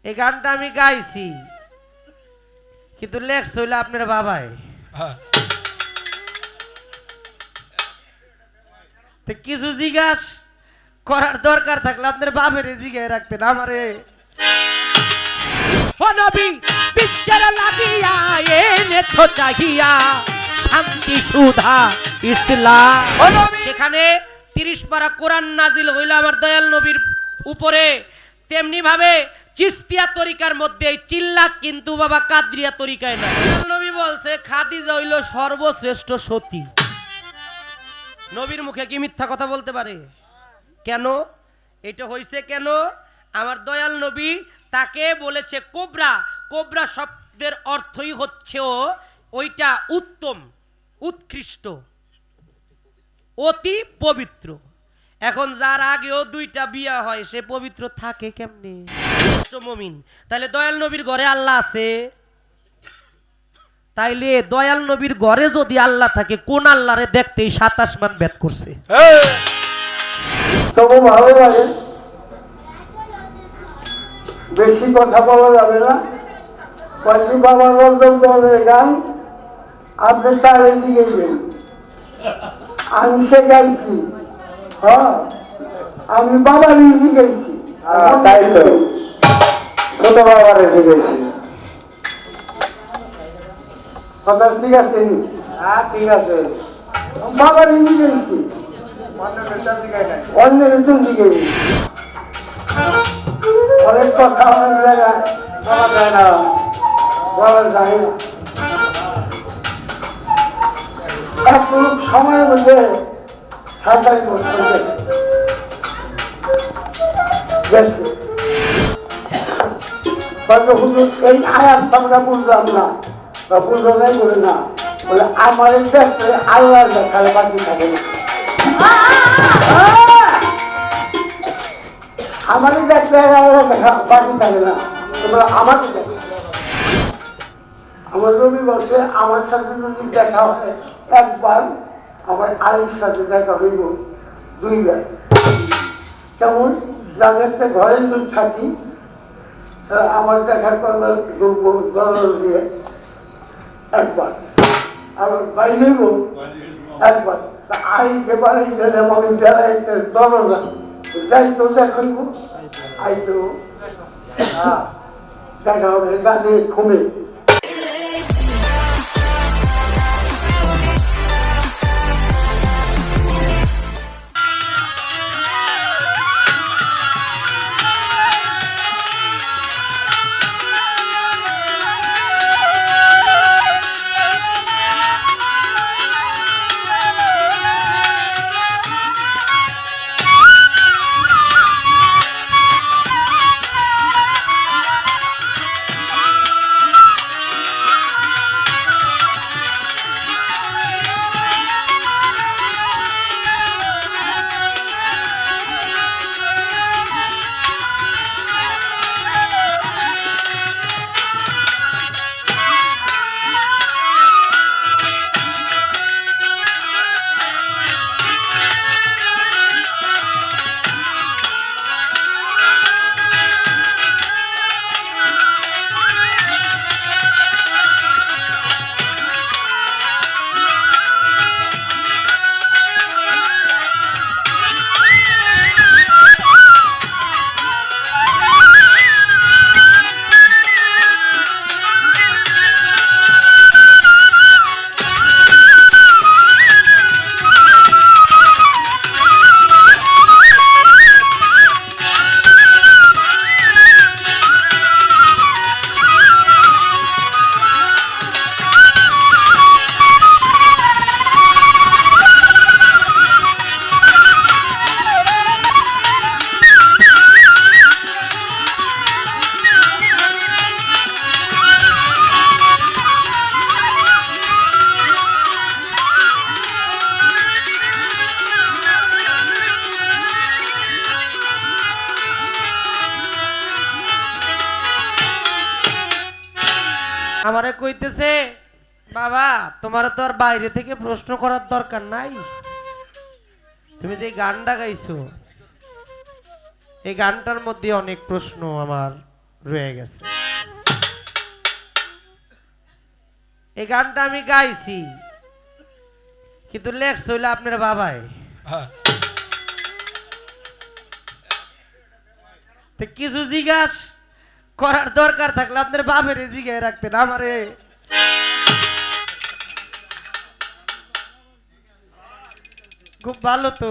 এই গানটা আমি গাইছি, কিন্তু লেখছ হইলে আপনার বাবাই। তো কিছু জিজ্ঞাস করার দরকার থাকলে আপনার বাপের জিজ্ঞাসা রাখতেন আমারে। ও নবী বিচার লাগিয়া এনেছো চাহিয়া শান্তি সুধা ইসলাম। সেখানে 30 পারা কোরআন নাজিল হইল আমার দয়াল নবীর উপরে, তেমনি ভাবে চিস্তিয়া তরিকার মধ্যে এই চিল্লাত কিন্তু বাবা কাদরিয়া তরিকায় না। দয়াল নবী বলছে খাদিজা হইল সর্বশ্রেষ্ঠ সতী। নবীর মুখে কি মিথ্যা কথা বলতে পারে? কেন এটা হইছে? কেন? আমার দয়াল নবী তাকে বলেছে কোবরা। কোবরা শব্দের অর্থই হচ্ছে ওইটা উত্তম, উৎকৃষ্ট, অতি পবিত্র। এখন যার আগেও 2টা বিয়া হয় সে পবিত্র থাকে কেমনে? মুমিন। তাহলে দয়াল নবীর ঘরে আল্লাহ আছে? তাইলে দয়াল নবীর ঘরে যদি আল্লাহ থাকে, কোন আল্লাহরে দেখতে 7 আসমান ভেদ করছে? তবু ভালো লাগে, বেশি কথা বলা যাবে না। কয়েকটি বাবার রঞ্জন দলের গান আপনি তার এদিকে গেলেন, আমি সে গাইছি। হ্যাঁ, আমি বাবার ইজি গাইছি। তাই তো ছোট বাবার এসে গেছি। কথা ঠিক আছে? হ্যাঁ ঠিক আছে। বাবার ইজি গাইছি, অন্যের তুমি গাইছি। অনেক কথা অনেক জায়গায় বলা যায় না, বলা যায় না। এক সময়ের মধ্যে সরকারি করতে এই আয়াত আমরা বুঝলাম না বা বুঝলাই বলে না, বলে আমার দেখতে আল্লাহ দেখার বাকি থাকে না। আমাদের দেখতে আল্লাহ দেখা বাকি থাকে না, তোমরা আমাকে দেখো। আমার রবি বলছে আমার সাথে যদি দেখা হয় একবার, আমার আলীর সাথে দেখা হইব 2 বার। কেমন যাদের ঘরের লোক থাকি আমার দেখা করবার দিয়ে একবার, আবার বাইরেও একবার। আই পেপারে গেলে আমি বেলায় দরজা যাই তো দেখব, আই তো দেখা হবে গানে ঘুমে। আমারে কইতেছে বাবা তোমার তো আর বাইরে থেকে প্রশ্ন করার দরকার নাই, তুমি যে গানটা গাইছো এই গানটার মধ্যে অনেক প্রশ্ন আমার রয়ে গেছে। এই গানটা আমি গাইছি, কিন্তু লেখছ হইলে আপনার বাবাই। তো কিছু জিজ্ঞাস করার দরকার থাকলে আপনার বাপের জিজ্ঞাসা রাখতেন, আমারে খুব ভালো। তো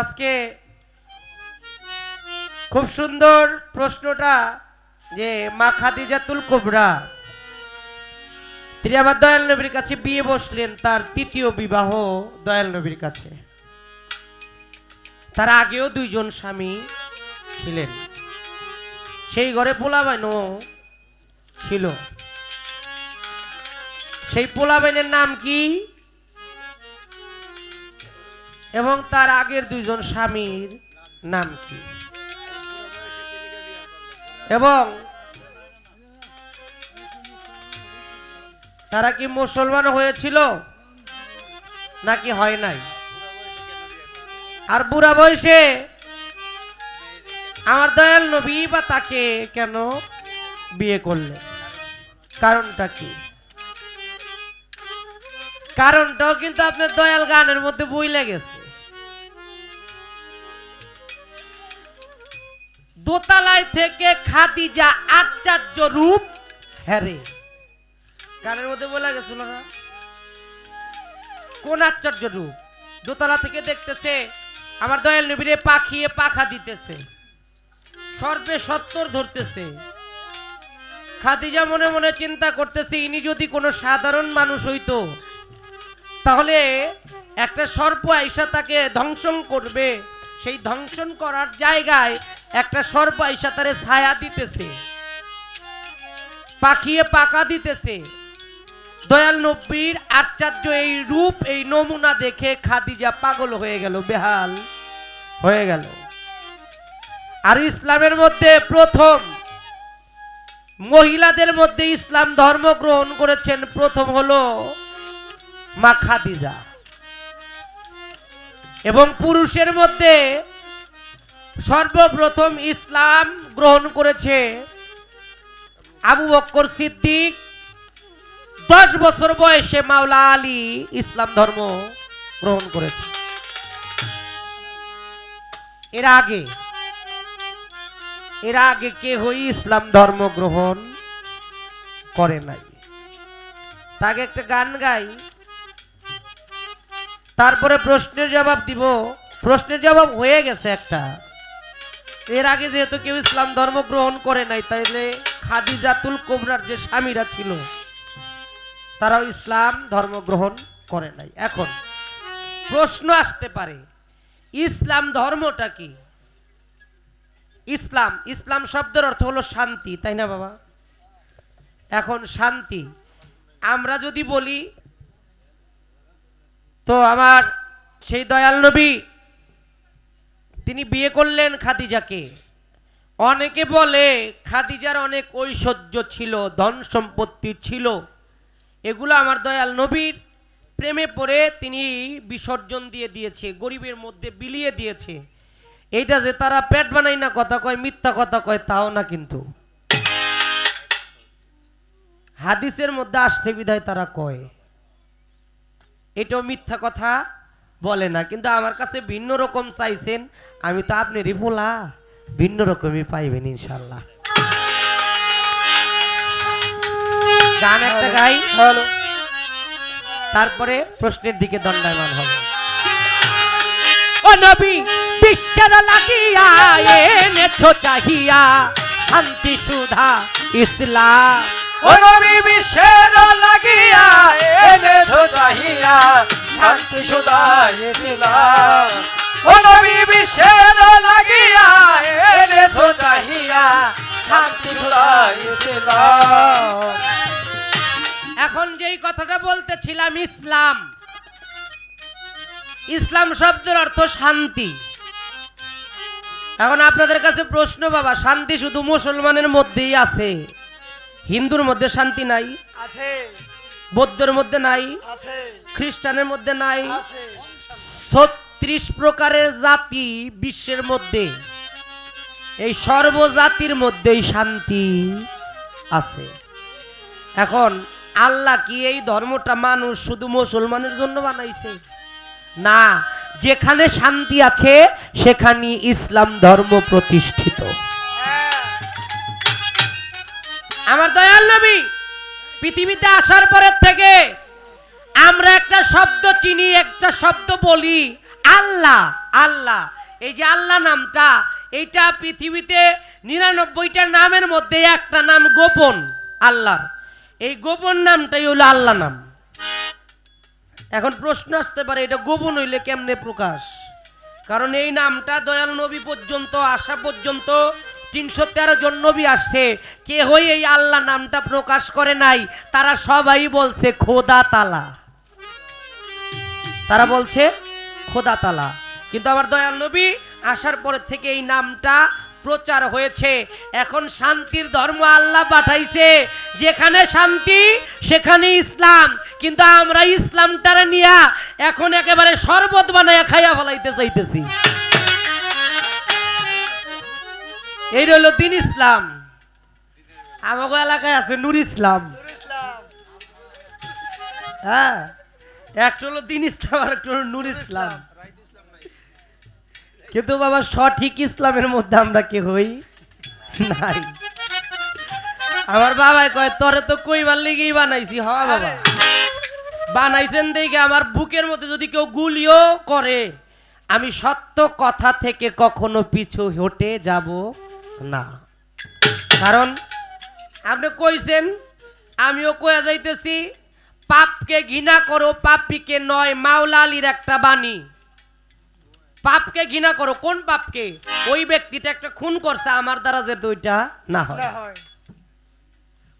আজকে খুব সুন্দর প্রশ্নটা, যে মা খাদিজাতুল কুবরা তিনি আমার দয়াল নবীর কাছে বিয়ে বসলেন, তার তৃতীয় বিবাহ দয়াল নবীর কাছে। তার আগেও দুইজন স্বামী ছিলেন, সেই ঘরে পোলাবাইনও ছিল। সেই পোলাবাইনের নাম কি এবং তার আগের দুইজন স্বামীর নাম কি, এবং তারা কি মুসলমান হয়েছিল নাকি হয় নাই, আর বুড়া বয়সে আমার দয়াল নবী বা তাকে কেন বিয়ে করলেন, কারণটা কি? কারণটাও কিন্তু আপনার দয়াল গানের মধ্যে বইলে গেছে। দোতলায় থেকে খাদিজা আশ্চর্য রূপ হেরে, গানের মধ্যে বলা গেছিল না? কোন আশ্চর্য রূপ? দোতলা থেকে দেখতেছে আমার দয়াল নবীরে পাখিয়ে পাখা দিতেছে, সর্বে সত্তর ধরতেছে। খাদিজা মনে মনে চিন্তা করতেছে, ইনি যদি কোনো সাধারণ মানুষ হইতো তাহলে একটা সর্প আইসা তাকে ধ্বংসন করবে, সেই ধ্বংসন করার জায়গায় একটা সর্প আইসা তারে ছায়া দিতেছে, পাখিয়ে পাকা দিতেছে। দয়াল নবীর আশ্চর্য এই রূপ, এই নমুনা দেখে খাদিজা পাগল হয়ে গেল, বেহাল হয়ে গেল। আর ইসলামের মধ্যে প্রথম মহিলাদের মধ্যে ইসলাম ধর্ম গ্রহণ করেছেন প্রথম হলো মা খাদিজা, এবং পুরুষের মধ্যে সর্বপ্রথম ইসলাম গ্রহণ করেছে আবু বকর সিদ্দিক। 10 বছর বয়সে মাওলা আলী ইসলাম ধর্ম গ্রহণ করেছে। এর আগে কেউই ইসলাম ধর্ম গ্রহণ করে নাই। তাকে একটা গান গাই, তারপরে প্রশ্নের জবাব দিব। প্রশ্নের জবাব হয়ে গেছে একটা। এর আগে যেহেতু কেউ ইসলাম ধর্ম গ্রহণ করে নাই, তাইলে খাদিজাতুল কুবরার যে স্বামীরা ছিল তারাও ইসলাম ধর্ম গ্রহণ করে নাই। এখন প্রশ্ন আসতে পারে, ইসলাম ধর্মটা কি? ইসলাম শব্দের অর্থ হলো শান্তি, তাই না বাবা? এখন শান্তি আমরা যদি বলি, তো আমার সেই দয়াল নবী তিনি বিয়ে করলেন খাদিজাকে। অনেকে বলে খাদিজার অনেক ঐশ্বর্য ছিল, ধন সম্পত্তি ছিল, এগুলো আমার দয়াল নবীর প্রেমে পড়ে তিনি বিসর্জন দিয়ে দিয়েছে, গরিবের মধ্যে বিলিয়ে দিয়েছে। এইটা যে তারা পেট বানাই না কথা কয়, মিথ্যা কথা কয় তাও না, কিন্তু হাদিসের মধ্যে আসছে বিধায় তারা কয়, এটাও মিথ্যা কথা বলে না। কিন্তু আমার কাছে ভিন্ন রকম চাইছেন, আমি তো আপনারই বলা, ভিন্ন রকমই পাইবেন ইনশাল্লাহ। গান একটা গাই, তারপরে প্রশ্নের দিকে দণ্ডায়মান হবে। ও নবী বিশ্বের লাগিয়া এনেছো চাহিয়া শান্তি সুধা ইসলাম। ও নবী বিশ্বের লাগিয়া এনেছো চাহিয়া শান্তি সুধা ইসলাম। ও নবী বিশ্বের লাগিয়া এনেছো চাহিয়া শান্তি সুধা ইসলাম। এখন যেই কথাটা বলতেছিলাম, ইসলাম শব্দের অর্থ শান্তি। এখন আপনাদের কাছে প্রশ্ন, বাবা শান্তি শুধু মুসলমানের মধ্যেই আছে, হিন্দুর মধ্যে শান্তি নাই? আছে। বৌদ্ধের মধ্যে নাই? আছে। খ্রিস্টানের মধ্যে নাই? আছে। 36 প্রকারের জাতি বিশ্বের মধ্যে, এই সর্বজাতির মধ্যেই শান্তি আছে। এখন আল্লাহ কি এই ধর্মটা মানুষ শুধু মুসলমানের জন্য বানাইছে? না, যেখানে শান্তি আছে সেখানে ইসলাম ধর্ম প্রতিষ্ঠিত। আমার দয়াল নবী পৃথিবীতে আসার পরের থেকে আমরা একটা শব্দ চিনি, একটা শব্দ বলি, আল্লাহ। আল্লাহ, এই যে আল্লাহ নামটা, এইটা পৃথিবীতে 99টা নামের মধ্যে একটা নাম গোপন আল্লাহর। এই গোপন নামটাই হলো আল্লাহ নাম। এখন প্রশ্ন আসতে পারে এটা গোপন হইলে কেমনে প্রকাশ? কারণ এই নামটা দয়াল নবী পর্যন্ত আসা পর্যন্ত 313 জন নবী আসছে, কেউই এই আল্লাহ নামটা প্রকাশ করে নাই। তারা সবাই বলছে খোদা তালা, তারা বলছে খোদা তালা। কিন্তু আমার দয়াল নবী আসার পরের থেকে এই নামটা প্রচার হয়েছে। এখন শান্তির ধর্ম আল্লাহ পাঠাইছে, যেখানে শান্তি সেখানে ইসলাম। কিন্তু আমরা ইসলামটারে নিয়া এখন একেবারে শরবত বানায়া খাইয়া ফলাইতে চাইতেছি। এই হলো দিন ইসলাম। আমাগো এলাকায় আছে নূর ইসলাম। হ্যাঁ, একটা হলো দিন ইসলাম আর একটা হলো নূর ইসলাম। কিন্তু বাবা সঠিক ইসলামের মধ্যে আমরা কে হই নাই। আমার বাবাই কয় তোরে তো কইবার লিগেই বানাইছি। হ বাবা, বানাইছেন দেখে আমার বুকের মধ্যে যদি কেউ গুলিও করে, আমি সত্য কথা থেকে কখনো পিছু হটে যাব না। কারণ আপনি কইছেন, আমিও কয়ে যাইতেছি, পাপকে ঘৃণা করো পাপীকে নয়। মাওলা আলীর একটা বাণী, পাপকে ঘৃণা করো। কোন পাপকে? ওই ব্যক্তিটা একটা খুন করছে, আমার দ্বারা যে দুইটা না হয়।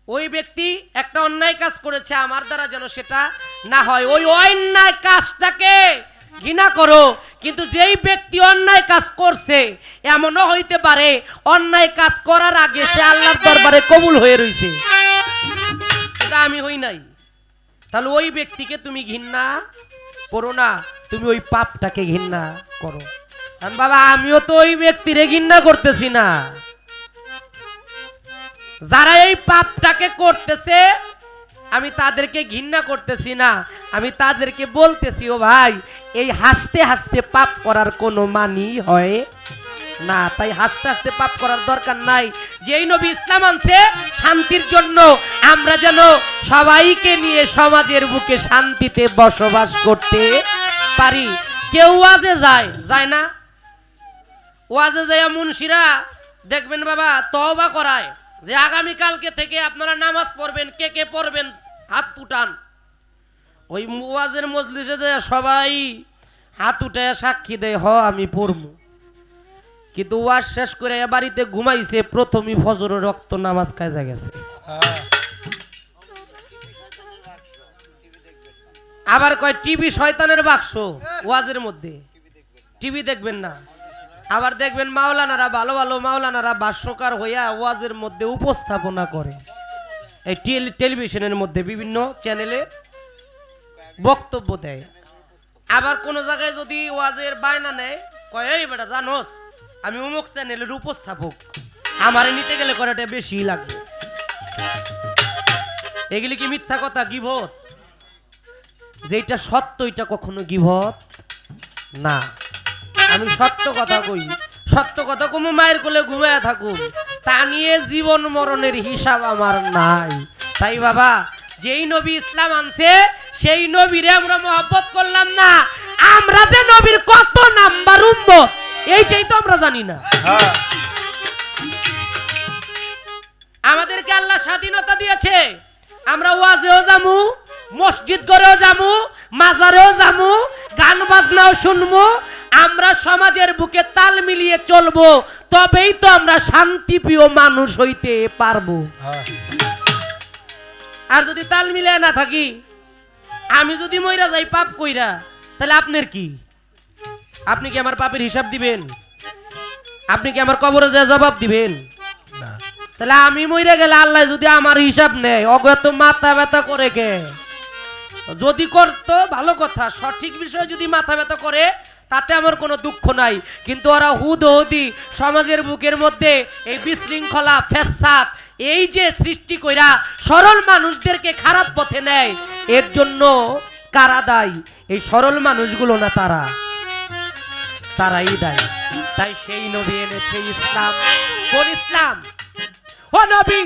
ওই ব্যক্তি একটা অন্যায় কাজ করেছে, আমার দ্বারা যেন সেটা না হয়। ওই অন্যায় কাজটাকে ঘৃণা করো। কিন্তু যেই ব্যক্তি অন্যায় কাজ করছে, এমনও হইতে পারে অন্যায় কাজ করার আগে সে আল্লাহর দরবারে কবুল হয়ে রইছে, এটা আমি হই নাই। তাহলে ওই ব্যক্তিকে তুমি ঘৃণা করো না, তুমি ওই পাপটাকে ঘৃণা করো। বাবা, আমিও তো ওই ব্যক্তিরে ঘৃণা করতেছি না। যারা এই পাপটাকে করতেছে আমি তাদেরকে ঘৃণা করতেছি না, আমি তাদেরকে বলতেছি, ও ভাই, এই হাসতে হাসতে পাপ করার কোনো মানি হয় না। তাই হাসতে হাসতে পাপ করার দরকার নাই। যেই নবী ইসলাম আনছে শান্তির জন্য, আমরা যেন সবাইকে নিয়ে সমাজের বুকে শান্তিতে বসবাস করতে পারি। কেউ ওয়াজে যায় না? ওয়াজে যায় মুন্সিরা দেখবেন বাবা তওবা করায় যে আগামীকালকে থেকে আপনারা নামাজ পড়বেন। কে কে পড়বেন হাত উঠান। ওই ওয়াজের মজলিসে যায় সবাই হাত উঠায় সাক্ষী দেয়, হ আমি পড়বো। কিন্তু ওয়াজ শেষ করে বাড়িতে ঘুমাইছে, প্রথমই ফজরের রক্ত নামাজ কাজা গেছে। আবার কয় টিভি শয়তানের বাক্স। ওয়াজের মধ্যে টিভি দেখবেন না। আবার দেখবেন মাওলানারা, ভালো ভালো মাওলানারা ভাষ্যকার হইয়া ওয়াজের মধ্যে উপস্থাপনা করে, এই টেলিভিশনের মধ্যে বিভিন্ন চ্যানেলে বক্তব্য দেয়। আবার কোন জায়গায় যদি ওয়াজের বায়না নেয়, কয় এই বেটা জানোস আমি অমুক চ্যানেলের উপস্থাপক, আমারে নিতে গেলে করাটা বেশি লাগবে। এগুলি কি মিথ্যা কথা, গীবত? যেটা সত্য এটা কখনো গীবত না। আমি সত্য কথা কই, সত্য কথা কমু মায়ের কোলে ঘুমায়া থাকুন, তা নিয়ে জীবন মরণের হিসাব আমার নাই। তাই বাবা, যেই নবী ইসলাম আনছে সেই নবীরে আমরা মহব্বত করলাম না। আমরা যে নবীর কত নাম্বার উম্মত এইটাই তো আমরা জানি না। আমাদেরকে আল্লাহ স্বাধীনতা দিয়েছে, আমরা ওয়াজেও যামু, মসজিদ করেও যামু, মাজারেও যামু, গান বাজনাও শুনবো। আমরা সমাজের বুকে তাল মিলিয়ে চলবো, তবেই তো আমরা শান্তিপ্রিয় মানুষ হইতে পারবো। আর যদি তাল মিলিয়ে না থাকি, আমি যদি মইরা যাই পাপ কইরা, তাহলে আপনার কি? আপনি কি আমার পাপের হিসাব দিবেন? আপনি কি আমার কবরে যা জবাব দিবেন? তাহলে আমি মইরা গেলে আল্লাহ যদি আমার হিসাব নেয়, অগত মাথা ব্যথা করে কে? যদি করতো ভালো কথা, সঠিক বিষয়ে যদি মাথা ব্যথা করে তাতে আমার কোনো দুঃখ নাই, কিন্তু ওরা হুদহুদি সমাজের বুকের মধ্যে এই বিশৃঙ্খলা ফ্যাসাদ এই যে সৃষ্টি কইরা সরল মানুষদেরকে খারাপ পথে নেয়, এর জন্য কারা দায়ী? এই সরল মানুষগুলো না, তারাই দায়ী। তাই সেই নবী এনেছে ইসলাম। কোন ইসলাম? ও নবী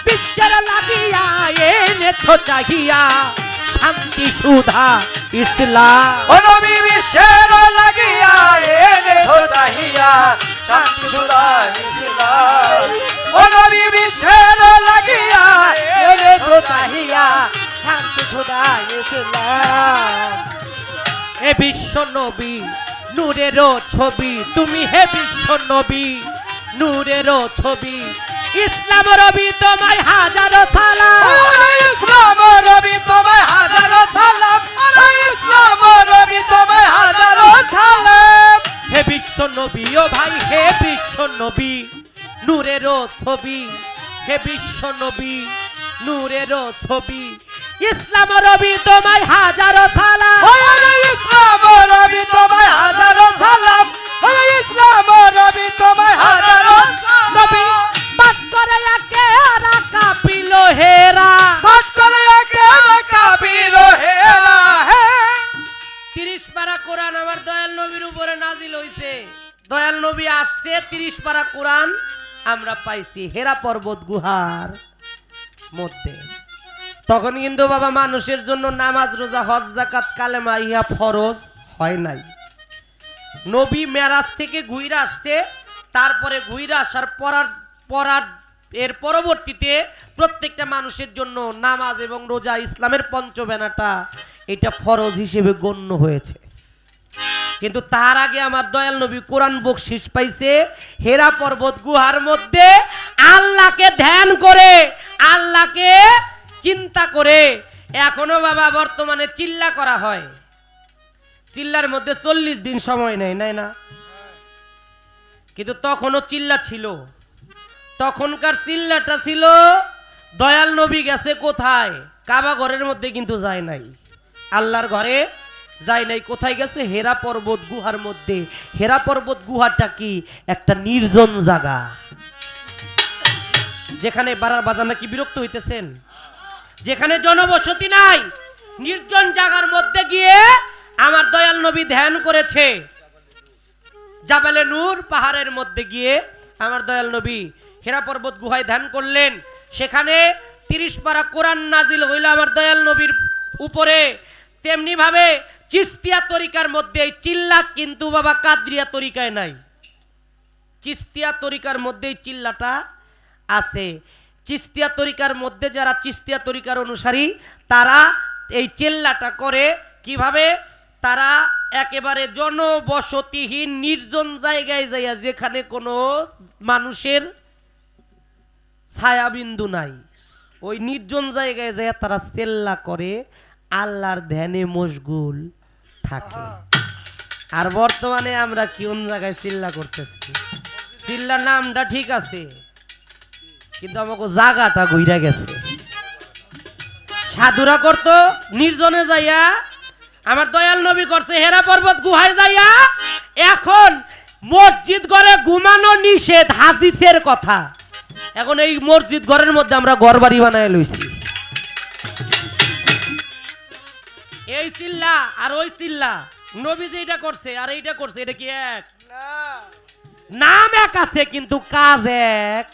বিশ্বের লাগিয়া এনেছো চাহিয়া শান্তি সুধা ইসলাম। ও নবী বিশ্বের লাগিয়া এনেছো চাহিয়া শান্তি সুধা ইসলাম। ও নবী বিশ্বের লাগিয়া এনেছো চাহিয়া শান্তি সুধা ইসলাম। হে বিশ্ব নবী নূরের ছবি তুমি, হে বিশ্ব নবী নূরের ছবি, ইসলাম রবি তোমায় হাজারো সালাম। ইসলাম রবি তোমায় হাজারো সালাম। ইসলাম রবি তোমায় হাজারো সালাম। হে বিশ্ব নবী ও ভাই, হে বিশ্ব নবী নূরের ছবি, হে বিশ্ব নবী নূরের ছবি, ইসলাম রবি তোমায় হাজারো সালাম। ইসলাম রবি তোমায় হাজারো সালাম। ইসলাম রবি তোমায় হাজারো নবী সালাম। বাত করে একে আর কাঁপিল হেরা, বাত করে একে কাবির হেরা। 30 পারা কোরআন আমার দয়াল নবীর উপরে নাজিল হইছে। দয়াল নবী আসছে, 30 পারা কোরআন আমরা পাইছি হেরা পর্বত গুহার মধ্যে। তখন কিন্তু বাবা মানুষের জন্য নামাজ রোজা হজ যাকাত কালেমা ইহা ফরজ হয় নাই। নবী মেরাজ থেকে ঘুরে আসছে, তারপরে ঘুরে আসার পরার এর পরবর্তীতে প্রত্যেকটা মানুষের জন্য নামাজ এবং রোজা ইসলামের পঞ্চবেনাটা এটা ফরজ হিসেবে গণ্য হয়েছে। কিন্তু তার আগে আমার দয়াল নবী কোরআন বকশিশ পাইছে হেরা পর্বত গুহার মধ্যে, আল্লাহকে ধ্যান করে, আল্লাহকে চিন্তা করে। এখনো বাবা বর্তমানে চিল্লা করা হয়, চিল্লার মধ্যে 40 দিন সময় নেয়, নাই না? কিন্তু তখনও চিল্লা ছিল। তখনকার চিল্লাটা ছিল দয়াল নবী গেছে কোথায়? কাবা ঘরের মধ্যে কিন্তু যায় নাই, আল্লাহর ঘরে যায় নাই। কোথায় গেছে? হেরা পর্বত গুহার মধ্যে। হেরা পর্বত গুহাটা কি? একটা নির্জন জায়গা, যেখানে বাজানা কি বিরক্ত হইতেছেন? যেখানে জনবসতি নাই, নির্জন জায়গার মধ্যে গিয়ে আমার দয়াল নবী ধ্যান করেছে। জাবালে নূর পাহাড়ের মধ্যে গিয়ে আমার দয়াল নবী হেরা পর্বত গুহায় ধ্যান করলেন। সেখানে 30 পারা কোরআন নাজিল হইল আমার দয়াল নবীর উপরে। তেমনি ভাবে চিস্তিয়া তরিকার মধ্যে এই চিল্লা কিন্তু বাবা কাদরিয়া তরিকায় নাই, চিস্তিয়া তরিকার মধ্যে এই চিল্লাটা আছে। চিস্তিয়া তরিকার মধ্যে যারা চিস্তিয়া তরিকার অনুসারী তারা এই চিল্লাটা করে কিভাবে? তারা একেবারে জনবসতিহীন নির্জন জায়গায় যাইয়া, যেখানে কোনো মানুষের ছায়াবিন্দু নাই, ওই নির্জন জায়গায় যাইয়া তারা চিল্লা করে, আল্লাহর ধ্যানে মশগুল থাকে। আর বর্তমানে আমরা কোন জায়গায় চিল্লা করতেছি? চিল্লার নামটা ঠিক আছে, কিন্তু আমাকে জায়গাটা ঘুরে গেছে। সাধুরা করতো নির্জনে যাইয়া, আমার দয়াল নবী করছে হেরা পর্বত গুহায় যাইয়া। এখন মসজিদ ঘরে ঘুমানো নিষেধ, হাদিসের কথা। এখন এই মসজিদ ঘরের মধ্যে আমরা ঘর বাড়ি বানায় লইছি। এই চিল্লা আর ওই চিল্লা, নবী যে এটা করছে আর এইটা করছে, এটা কি এক? নাম এক আছে কিন্তু কাজ এক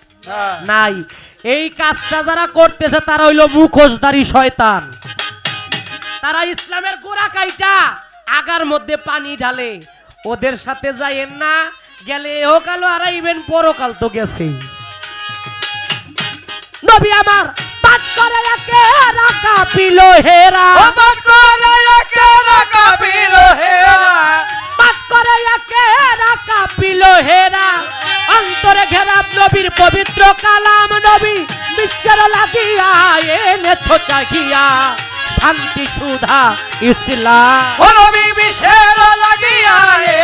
নাই। এই কাজটা যারা করতেছে তারা হইল মুখোশধারী শয়তান। তারা ইসলামের গোড়া কাইটা আগার মধ্যে পানি ঢালে। ওদের সাথে যাইয়েন না, গেলে এহকালও হারাইবেন, পরকাল তো গেছেই। নবী আমার পাঠ করে একে রাখা পিল হেরা, পাঠ করে একে রাখা পিল হেরা, পাঠ করে একে রাখা পিল হেরা, অন্তরে ঘেরা নবীর পবিত্র কালাম। নবী বিশ্বের লাগিয়া এনেছো চাহিয়া শান্তি সুধা ইসলাম। ও নবী বিশ্বের লাগিয়া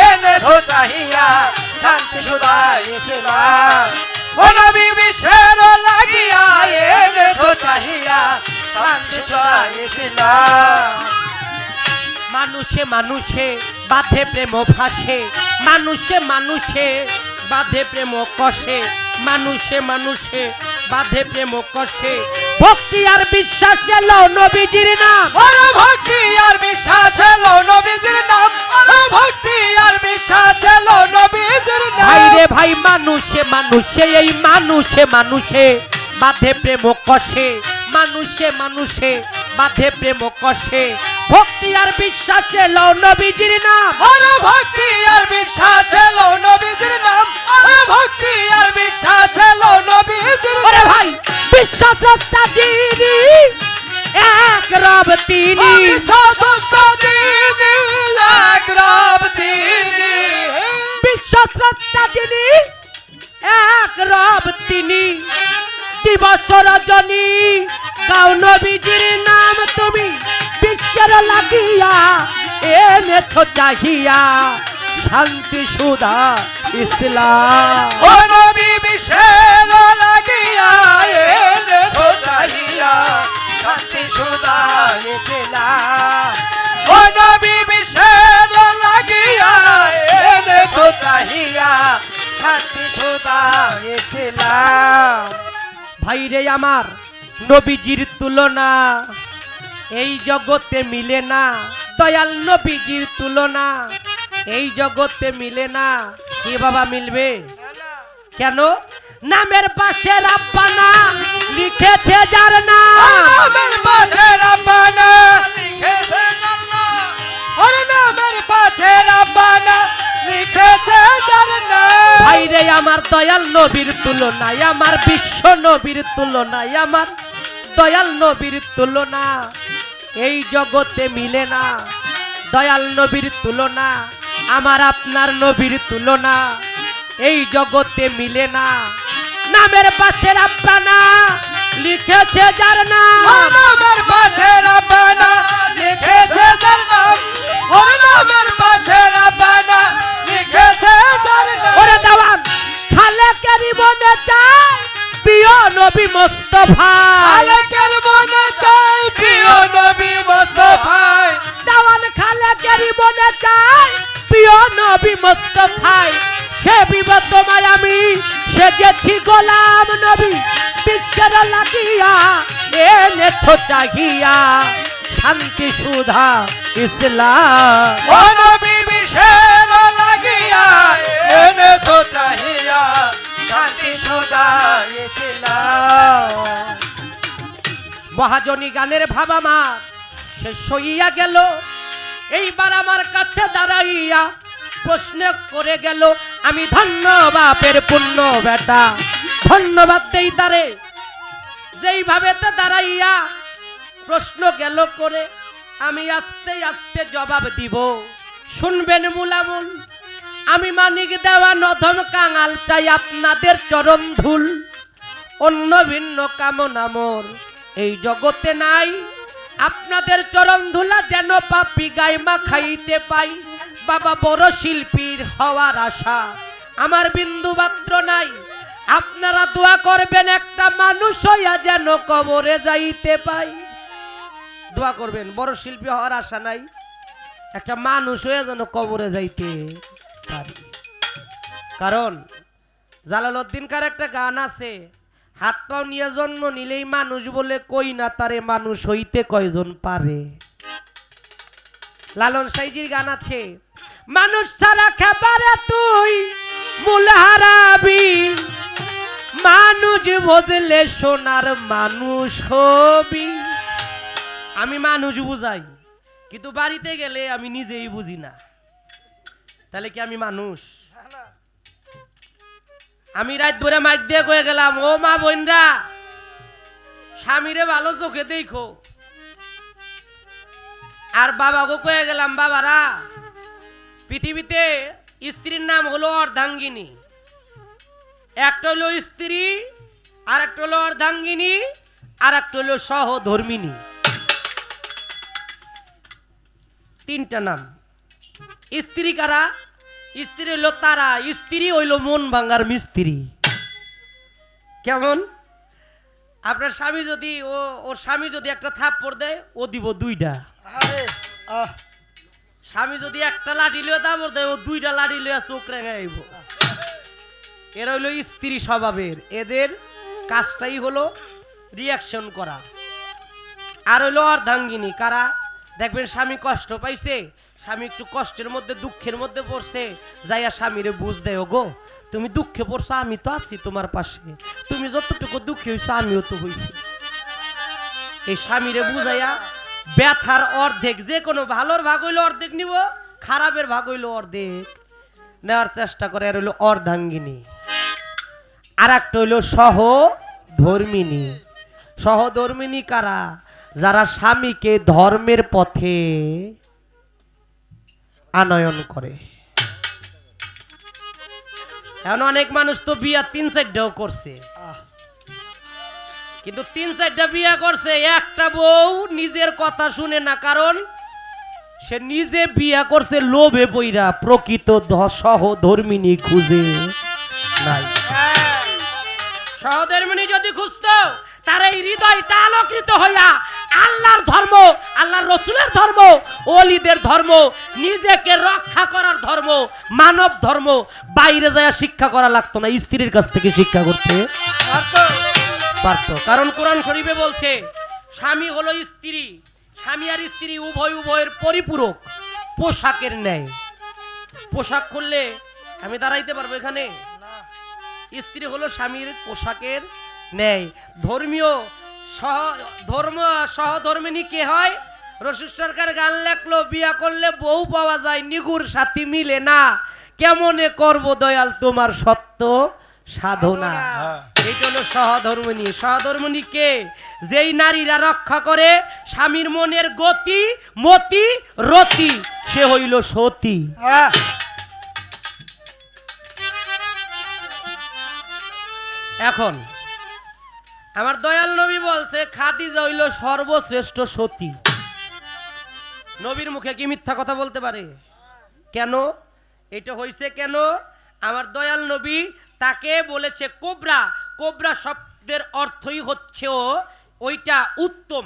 এনেছো চাহিয়া শান্তি সুধা ইসলাম। ও নবী বিশ্বের লাগিয়া এনেছো চাহিয়া শান্তি সুধা ইসলাম। মানুষে মানুষে বাঁধে প্রেম ভাসে, মানুষে মানুষে বাঁধে প্রেম কষে, মানুষে মানুষে বাঁধে প্রেম কষে। ভক্তি আর বিশ্বাস এলো নবীজির নাম, ওরে ভক্তি আর বিশ্বাস এলো নবীজির নাম, ওরে ভক্তি আর বিশ্বাস এলো নবীজির নাম। ভাই রে ভাই মানুষে মানুষে এই মানুষে মানুষে বাঁধে প্রেম কষে, মানুষে মানুষে বাঁধে প্রেম কষে। ভক্তি আর বিশ্বাস এলো নবীজির নাম, ওরে ভক্তি আর বিশ্বাস এলো নবীজির নাম, ওরে ভক্তি আর বিশ্বাস এলো নবীজির ওরে নাম। ভাই বিশ্বাস রক্ষা যিনি এক রব তিনি, বিশ্বাস রক্ষা যিনি এক রব তিনি, বিশ্বাস রক্ষা যিনি এক রব তিনি। দিবস রজনী গাও নবীজির নাম তুমি, বিশ্বের লাগিয়া এনেছো চাহিয়া শান্তি সুধা ইসলাম। ও নবী বিশ্বের লাগিয়া এনেছো চাহিয়া শান্তি সুধা ইসলাম। ও নবী বিশ্বের লাগিয়া এনেছো চাহিয়া শান্তি সুধা ইসলাম। ভাইরে আমার নবীজির তুলনা এই জগতে মিলে না, দয়াল নবীজির তুলনা এই জগতে মিলে না। কি বাবা মিলবে কেন? নামের পাশে রাব্বানা লিখেছে যার নাম, নামের পাশে রাব্বানা লিখেছে যার নাম, ওর নামের পাশে রাব্বানা লিখেছে যার নাম। ভাইরে আমার দয়াল নবীর তুলনায়, আমার বিশ্ব নবীর তুলনায়, আমার দয়াল নবীর তুলনা এই জগতে মিলে না। দয়াল নবীর তুলনা আমার আপনার নবীর তুলনা এই জগতে মিলে না। নামের পাশে রাব্বানা লিখেছে যার নাম, ওর নামের পাশে রাব্বানা লিখেছে যার নাম, ওর নামের পাশে রাব্বানা লিখেছে যার নাম। ওরে দেওয়ান খালেকেরই মনে চায় প্রিয় নবী মুস্তাফা, খালেকের মনে চাই প্রিয় নবী মুস্তাফা, দেওয়ান খালেকেরই মনে চায় প্রিয় নবী মুস্তাফা। সে বিবর্তমায় আমি সেজেছি গোলাম নবী, বিশ্বের লাগিয়া এনেছো চাহিয়া শান্তি সুধা ইসলাম। ও নবী বিশ্বের লাগিয়া এনেছো চাহিয়া শান্তি সুধা ইসলাম। মহাজনী গানের ভাব আমার শেষ হইয়া গেল, এইবার আমার কাছে দাঁড়াইয়া প্রশ্ন করে গেল, আমি ধন্য বাপের পুণ্য বেটা, ধন্যবাদ দেই তারে যেইভাবে তা দাঁড়াইয়া প্রশ্ন গেল করে। আমি আস্তে আস্তে জবাব দিব, শুনবেন মুলামুল। আমি মানিক দেওয়া নধম কাঙাল চাই আপনাদের চরণ ধুল, অন্য ভিন্ন কামনা মোর এই জগতে নাই। আপনাদের চরণ ধুলা যেন পাপি গাইমা খাইতে পাই। বাবা বড় শিল্পীর হওয়ার আশা আমার বিন্দু মাত্র নাই। আপনারা দোয়া করবেন একটা মানুষ হইয়া যেন কবরে যাইতে পাই। দোয়া করবেন, বড় শিল্পী হওয়ার আশা নাই, একটা মানুষ হইয়া যেন কবরে যাইতে পারি। কারণ জালালউদ্দিনকার একটা গান আছে, হাত পাও নিয়ে জন্ম নিলেই মানুষ বলে, কই না তারে মানুষ হইতে কয়জন পারে। লালন সাইজির গান আছে, মানুষ ছাড়া খেপারে তুই মূল হারাবি, মানুষ বুঝলে সোনার মানুষ হবি। আমি মানুষ বুঝাই, কিন্তু বাড়িতে গেলে আমি নিজেই বুঝি না, তাহলে কি আমি মানুষ? আমি রাত ধরে মাইক দিয়ে কয়ে গেলাম, ও মা বোনরা স্বামীরে ভালো চোখে দেখো। আর বাবাকে কয়ে গেলাম, বাবারা পৃথিবীতে স্ত্রীর নাম হলো অর্ধাঙ্গিনী। একটা হলো স্ত্রী, আর একটা হলো অর্ধাঙ্গিনী, আর একটা হলো সহধর্মিনী। তিনটা নাম। স্ত্রী কারা? স্ত্রী হইল তারা, স্ত্রী হইল মন ভাঙার মিস্ত্রি। কেমন? আপনার স্বামী যদি ওর স্বামী যদি একটা থাপ্পড় দেয়, ও দিব দুইটা। স্বামী যদি একটা লাঠি লিয়ে দাবর দেয় ও দুইটা লাঠি লিয়ে চোখ রেঙে আইব। এরা হইলো স্ত্রী স্বভাবের, এদের কাজটাই হলো রিয়াকশন করা। আর হইলো অর্ধাঙ্গিনী, কারা দেখবেন স্বামী কষ্ট পাইছে, স্বামী একটু কষ্টের মধ্যে দুঃখের মধ্যে পড়ছে, যাইয়া স্বামীরে বুঝ দেয়, গো তুমি দুঃখে পড়ছো, আমি তো আছি তোমার পাশে, তুমি যতটুকু দুঃখী হইছো আমিও তো হইছি। এই স্বামীরে বুঝাইয়া ব্যথার অর্ধেক, যে কোনো ভালোর ভাগ হইলো অর্ধেক নিব, খারাপের ভাগ হইলো অর্ধেক নেওয়ার চেষ্টা করে। আর হইলো অর্ধাঙ্গিনী। আর একটা হইলো সহধর্মিনী। সহধর্মিনী কারা? যারা স্বামীকে ধর্মের পথে আনয়ন করে। এখন অনেক মানুষ তো বিয়া 3-4টাও করছে, কিন্তু 3-4টা বিয়া করছে, একটা বউ নিজের কথা শুনে না, কারণ সে নিজে বিয়া করছে লোভে পইরা, প্রকৃত সহধর্মিনী খুঁজে নাই। সহধর্মিনী যদি খুঁজতো, তার এই হৃদয়টা আলোকিত হইয়া আল্লাহর ধর্ম, আল্লাহর রসুলের ধর্ম, ওলিদের ধর্ম, নিজেকে রক্ষা করার ধর্ম, মানব ধর্ম বাইরে যায় শিক্ষা করা লাগতো না, স্ত্রীর কাছ থেকে শিক্ষা করতে পারতো। কারণ কোরআন শরীফে বলছে স্বামী হলো স্ত্রী, স্বামী আর স্ত্রী উভয়ের পরিপূরক, পোশাকের ন্যায়। পোশাক খুললে আমি দাঁড়াইতে পারবো এখানে? স্ত্রী হলো স্বামীর পোশাকের ন্যায়। ধর্মীয় সহধর্মিনী কে হয়? রশিদ সরকার গান লেখলো, বিয়া করলে বউ পাওয়া যায়, নিগুর সাথী মিলে না, কেমনে করব দয়াল তোমার সত্য সাধনা। এইটা হলো সহধর্মিনী। সহধর্মিনী কে? যেই নারীরা রক্ষা করে স্বামীর মনের গতি, মতি, রতি, সে হইল সতী। এখন আমার দয়াল নবী বলছে খাদিজা হইল সর্বশ্রেষ্ঠ সতী। নবীর মুখে কি মিথ্যা কথা বলতে পারে? কেন এটা হইছে? কেন? আমার দয়াল নবী তাকে বলেছে কোবরা। কোবরা শব্দের অর্থই হচ্ছে ওইটা উত্তম,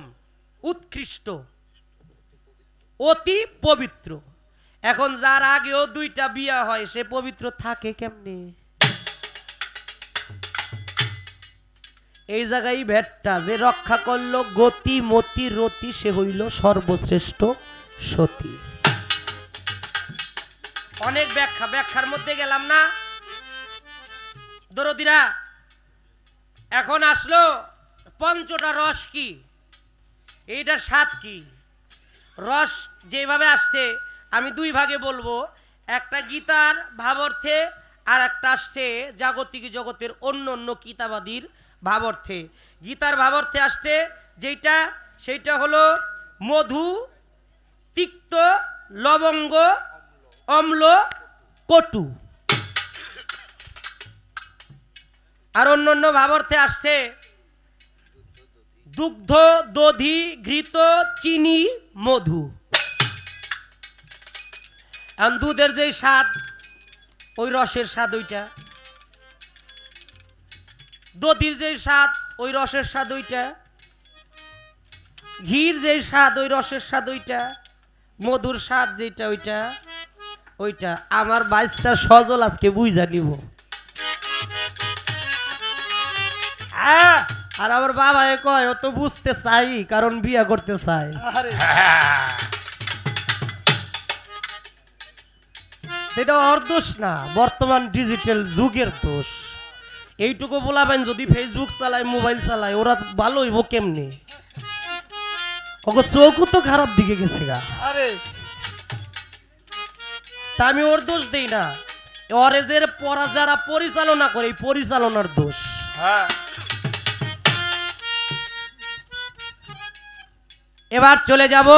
উৎকৃষ্ট, অতি পবিত্র। এখন যার আগেও 2টা বিয়া হয়, সে পবিত্র থাকে কেমনে? এই জায়গায় ভেটটা যে রক্ষা করলো গতি, মতি, রতি, সে হইল সর্বশ্রেষ্ঠ সতী। অনেক ব্যাখ্যার মধ্যে গেলাম না দরদিরা। এখন আসলো পঞ্চটা রস কি, এইটার স্বাদ কি। রস যেভাবে আসছে আমি 2 ভাগে বলবো, একটা গীতার ভাবার্থে আর একটা আসছে জাগতিক জগতের অন্য অন্য কিতাবাদির ভাবার্থে। গীতার ভাবার্থে আসছে যেটা, সেইটা হলো মধু, তিক্ত, লবঙ্গ, অম্ল, কটু। আর অন্য অন্য ভাবার্থে আসছে দুগ্ধ, দধি, ঘৃত, চিনি, মধু। দুধের যে স্বাদ, ওই রসের স্বাদ ওইটা। দধির যে স্বাদ, ওই রসের স্বাদ ওইটা। ঘির যে স্বাদ, ওই রসের স্বাদ ওইটা। মধুর স্বাদ যেটা, ওইটা ওইটা। আমার বাইশটা সজল আজকে বুঝা নিব। আর আমার বাবা কয় ও তো বুঝতে চাই, কারণ বিয়া করতে চাই। এটা ওর দোষ না, বর্তমান ডিজিটাল যুগের দোষ। এইটুকু বলাবেন যদি ফেসবুক চালায়, মোবাইল চালায়, ওরা ভালো হইব কেমনে? ওকে চোখও তো খারাপ দিকে গেছে গা। তা আমি ওর দোষ দেই না, অরেজের পড়া যারা পরিচালনা করে, এই পরিচালনার দোষ। এবার চলে যাব,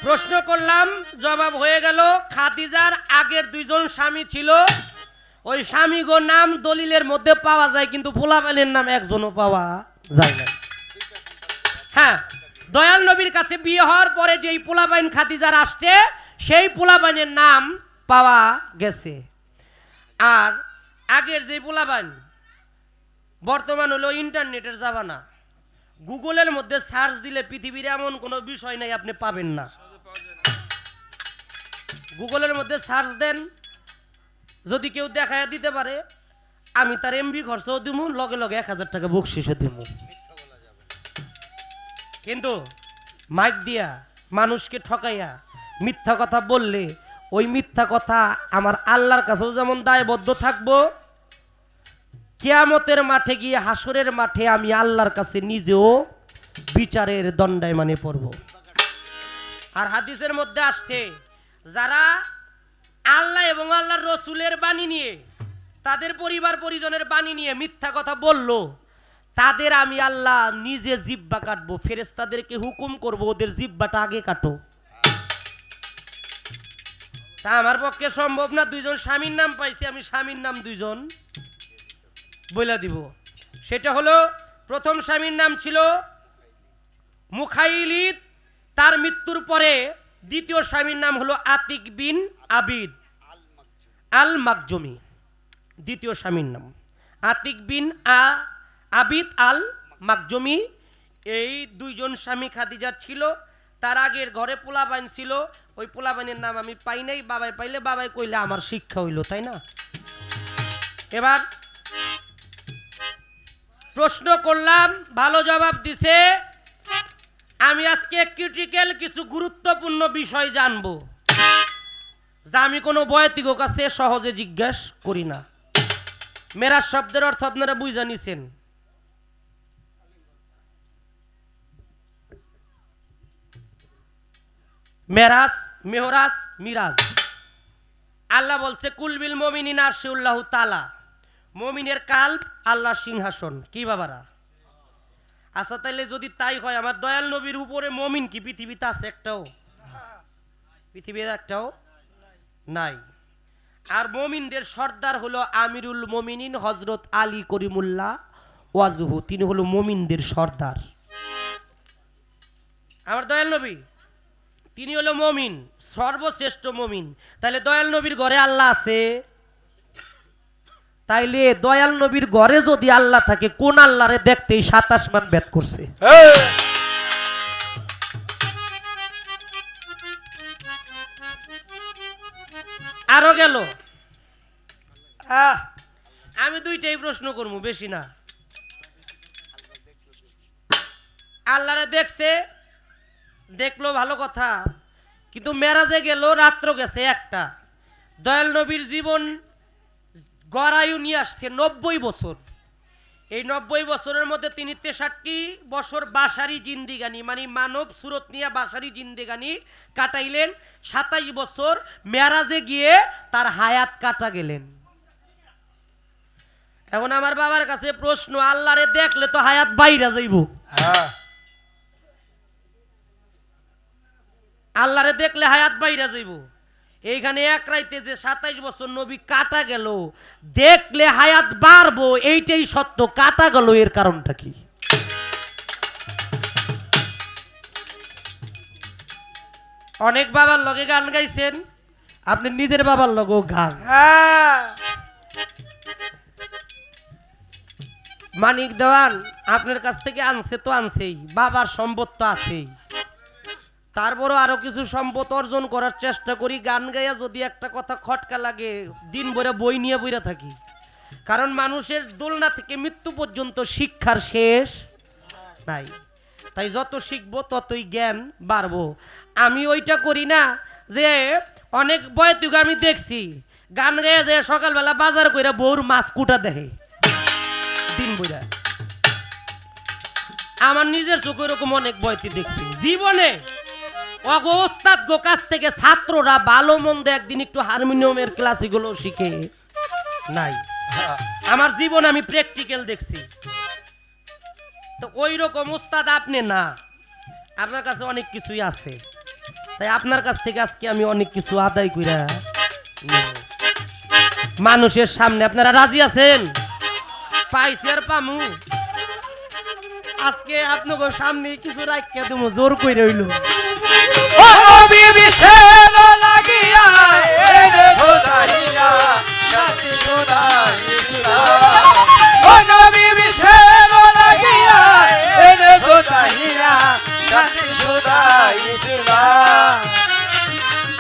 প্রশ্ন করলাম, জবাব হয়ে গেল। খাদিজার আগের 2 জন স্বামী ছিল, ওই স্বামী গো নাম দলিলের মধ্যে পাওয়া যায়, কিন্তু পোলাপানের নাম একজনও পাওয়া যায় না। হ্যাঁ, দয়াল নবীর কাছে বিয়ে হওয়ার পরে যেই পোলাপাইন খাদিজার আসছে, সেই পোলাপাইনের নাম পাওয়া গেছে। আর আগের যে পোলাপাইন, বর্তমান হলো ইন্টারনেটের জামানা, গুগলের মধ্যে সার্চ দিলে পৃথিবীর এমন কোনো বিষয় নাই আপনি পাবেন না। গুগলের মধ্যে সার্চ দেন, যদি কেউ দেখায় দিতে পারে আমি তার এমবি খরচও দিব, লগে লগে 1000 টাকা বকশিসও দিব। কিন্তু মাইক দিয়া মানুষকে ঠকাইয়া মিথ্যা কথা বললে ওই মিথ্যা কথা আমার আল্লাহর কাছেও যেমন দায়বদ্ধ থাকবো, কিয়ামতের মাঠে গিয়ে হাসরের মাঠে আমি আল্লাহর কাছে নিজেও বিচারের দণ্ডায়মানে পড়ব। আর হাদিসের মধ্যে আসছে, যারা আল্লাহ এবং আল্লাহর রসুলের বাণী নিয়ে, তাদের পরিবার পরিজনের বাণী নিয়ে মিথ্যা কথা বলল, তাদের আমি আল্লাহ নিজে জিহ্বা কাটবো, ফেরেশতাদেরকে হুকুম করব ওদের জিহ্বাটা আগে কাটো। তা আমার পক্ষে সম্ভব না, দুইজন স্বামীর নাম পাইছি, আমি স্বামীর নাম দুইজন বইলা দিব। সেটা হলো, প্রথম স্বামীর নাম ছিল মুখাইলিদ, তার মৃত্যুর পরে দ্বিতীয় স্বামীর নাম হলো আতিক বিন আবিদ আল মাকজুমি। দ্বিতীয় স্বামীর নাম আতিক বিন আবিদ আল মাকজুমি। এই দুইজন স্বামী খাদিজার ছিল। তার আগের ঘরে পোলাবাইন ছিল, ওই পোলাবাইনের নাম আমি পাই নাই, বাবাই পাইলে বাবাই কইলে আমার শিক্ষা হইল, তাই না? এবার প্রশ্ন করলাম, ভালো জবাব দিছে। আমি আজকে ক্রিটিক্যাল কিছু গুরুত্বপূর্ণ বিষয় জানবো, যা আমি কোনো বয়াতিকের কাছে সহজে জিজ্ঞেস করি না। মেরাজ শব্দের অর্থ আপনারা বুঝা নিছেন। মেরাজ, মেহরাজ, মিরাজ। আল্লাহ বলছে কুলবিল মুমিনিনা আরশিউল্লাহু তাআলা, মুমিনের কাল্ব আল্লাহর সিংহাসন। কি বাবারা? আচ্ছা, তাইলে যদি তাই হয়, আমার দয়াল নবীর উপরে মুমিন কি পৃথিবীতে আছে একটাও? পৃথিবীতে একটাও নাই। আর মুমিনদের সর্দার হলো আমিরুল মুমিনিন হযরত আলী করিমুল্লাহ ওয়াজহু, তিনি হলো মুমিনদের সর্দার। আমার দয়াল নবী তিনি হলো মুমিন, সর্বশ্রেষ্ঠ মুমিন। তাহলে দয়াল নবীর ঘরে আল্লাহ আছে। তাইলে দয়াল নবীর ঘরে যদি আল্লাহ থাকে, কোন আল্লাহরে দেখতেই 7 আসমান ভেদ করছে? আরো গেল, আমি দুইটাই প্রশ্ন করবো, বেশি না। আল্লাহরে দেখছে, দেখলো ভালো কথা, কিন্তু মেরাজে গেল, রাত্র গেছে একটা। দয়াল নবীর জীবন গড়ায়ু নিয়ে আসছে 90 বছর। এই 90 বছরের মধ্যে তিনি 63 বছর বাসারি জিন্দিগানি, মানে মানব সুরত নিয়ে বাসারি জিন্দিগানি কাটাইলেন। 27 বছর মেরাজে গিয়ে তার হায়াত কাটা গেলেন। এখন আমার বাবার কাছে প্রশ্ন, আল্লাহরে দেখলে তো হায়াত বাইরা যাইব। আল্লাহরে দেখলে হায়াত বাইরা যাইব। এইখানে এক রাইতে যে 27 বছর নবী কাটা গেল, দেখলে হায়াত বাড়বো, এইটাই সত্য। কাটা গেল, এর কারণটা কি? অনেক বাবার লগে গান গাইছেন, আপনি নিজের বাবার লগেও গান। মানিক দেওয়ান আপনার কাছ থেকে আনছে তো আনছেই, বাবার সম্পদ তো আছেই, তারপরও আরো কিছু সম্পদ অর্জন করার চেষ্টা করি। গান গাইয়া যদি একটা কথা খটকা লাগে, দিন ভরে বই নিয়ে বইরা থাকি। কারণ মানুষের দোলনা থেকে মৃত্যু পর্যন্ত শিক্ষার শেষ নাই। তাই যত শিখবো ততই জ্ঞান বাড়বো। আমি ওইটা করি না যে অনেক বয়তুক আমি দেখছি গান গাইয়া যায় সকালবেলা বাজার কইরা বউর মাছ কুটা দেখে দিন বইরা। আমার নিজের চোখে এরকম অনেক বয়তি দেখছি জীবনে। ওস্তাদ গো কাছ থেকে ছাত্ররা ভালো মন্দ একদিন একটু হারমোনিয়ামের ক্লাসিগুলো শিখে নাই। আমার জীবন আমি প্র্যাকটিক্যাল দেখছি। তো ওই রকম ওস্তাদ আপনি না, আপনার কাছে অনেক কিছুই আছে। তাই আপনার কাছ থেকে আজকে আমি অনেক কিছু আদায় কইরা মানুষের সামনে। আপনারা রাজি আছেন? পাইছি আর পামু। আজকে আপনাদের সামনে কিছু রাখিয়া দেবো, জোর কইরা হইল।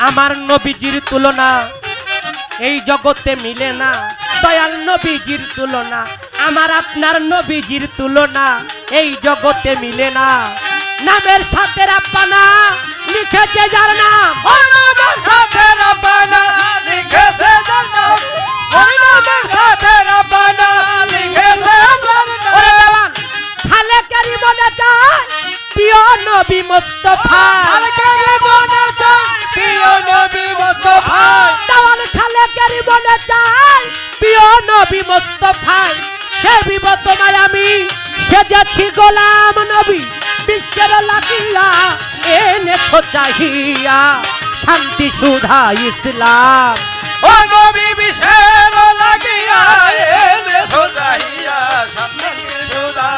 আমার নবীজির তুলনা এই জগতে মিলে না, দয়াল নবীজির তুলনা আমার আপনার নবীজির তুলনা এই জগতে মিলে না। নামের সাথে রাব্বানা লিখেছে যার নাম, ওরে নামের সাথে রাব্বানা লিখেছে যার নাম, ওরে নামের সাথে রাব্বানা লিখেছে যার নাম। ওরে দেওয়ান খালেকেরই মনে চায় প্রিয় নবী মুস্তাফা, খালেকেরই মনে চায় প্রিয় নবী মুস্তাফা, দেওয়ান খালেকেরই মনে চায় প্রিয় নবী মুস্তাফা। সে বিপদ তোমায় আমি সেজেছি গোলাম নবী, বিশ্বের লাগিয়া এনেছো চাহিয়া শান্তি সুধা ইসলাম। ও নবী বিশ্বের লাগিয়া এনেছো চাহিয়া শান্তি সুধা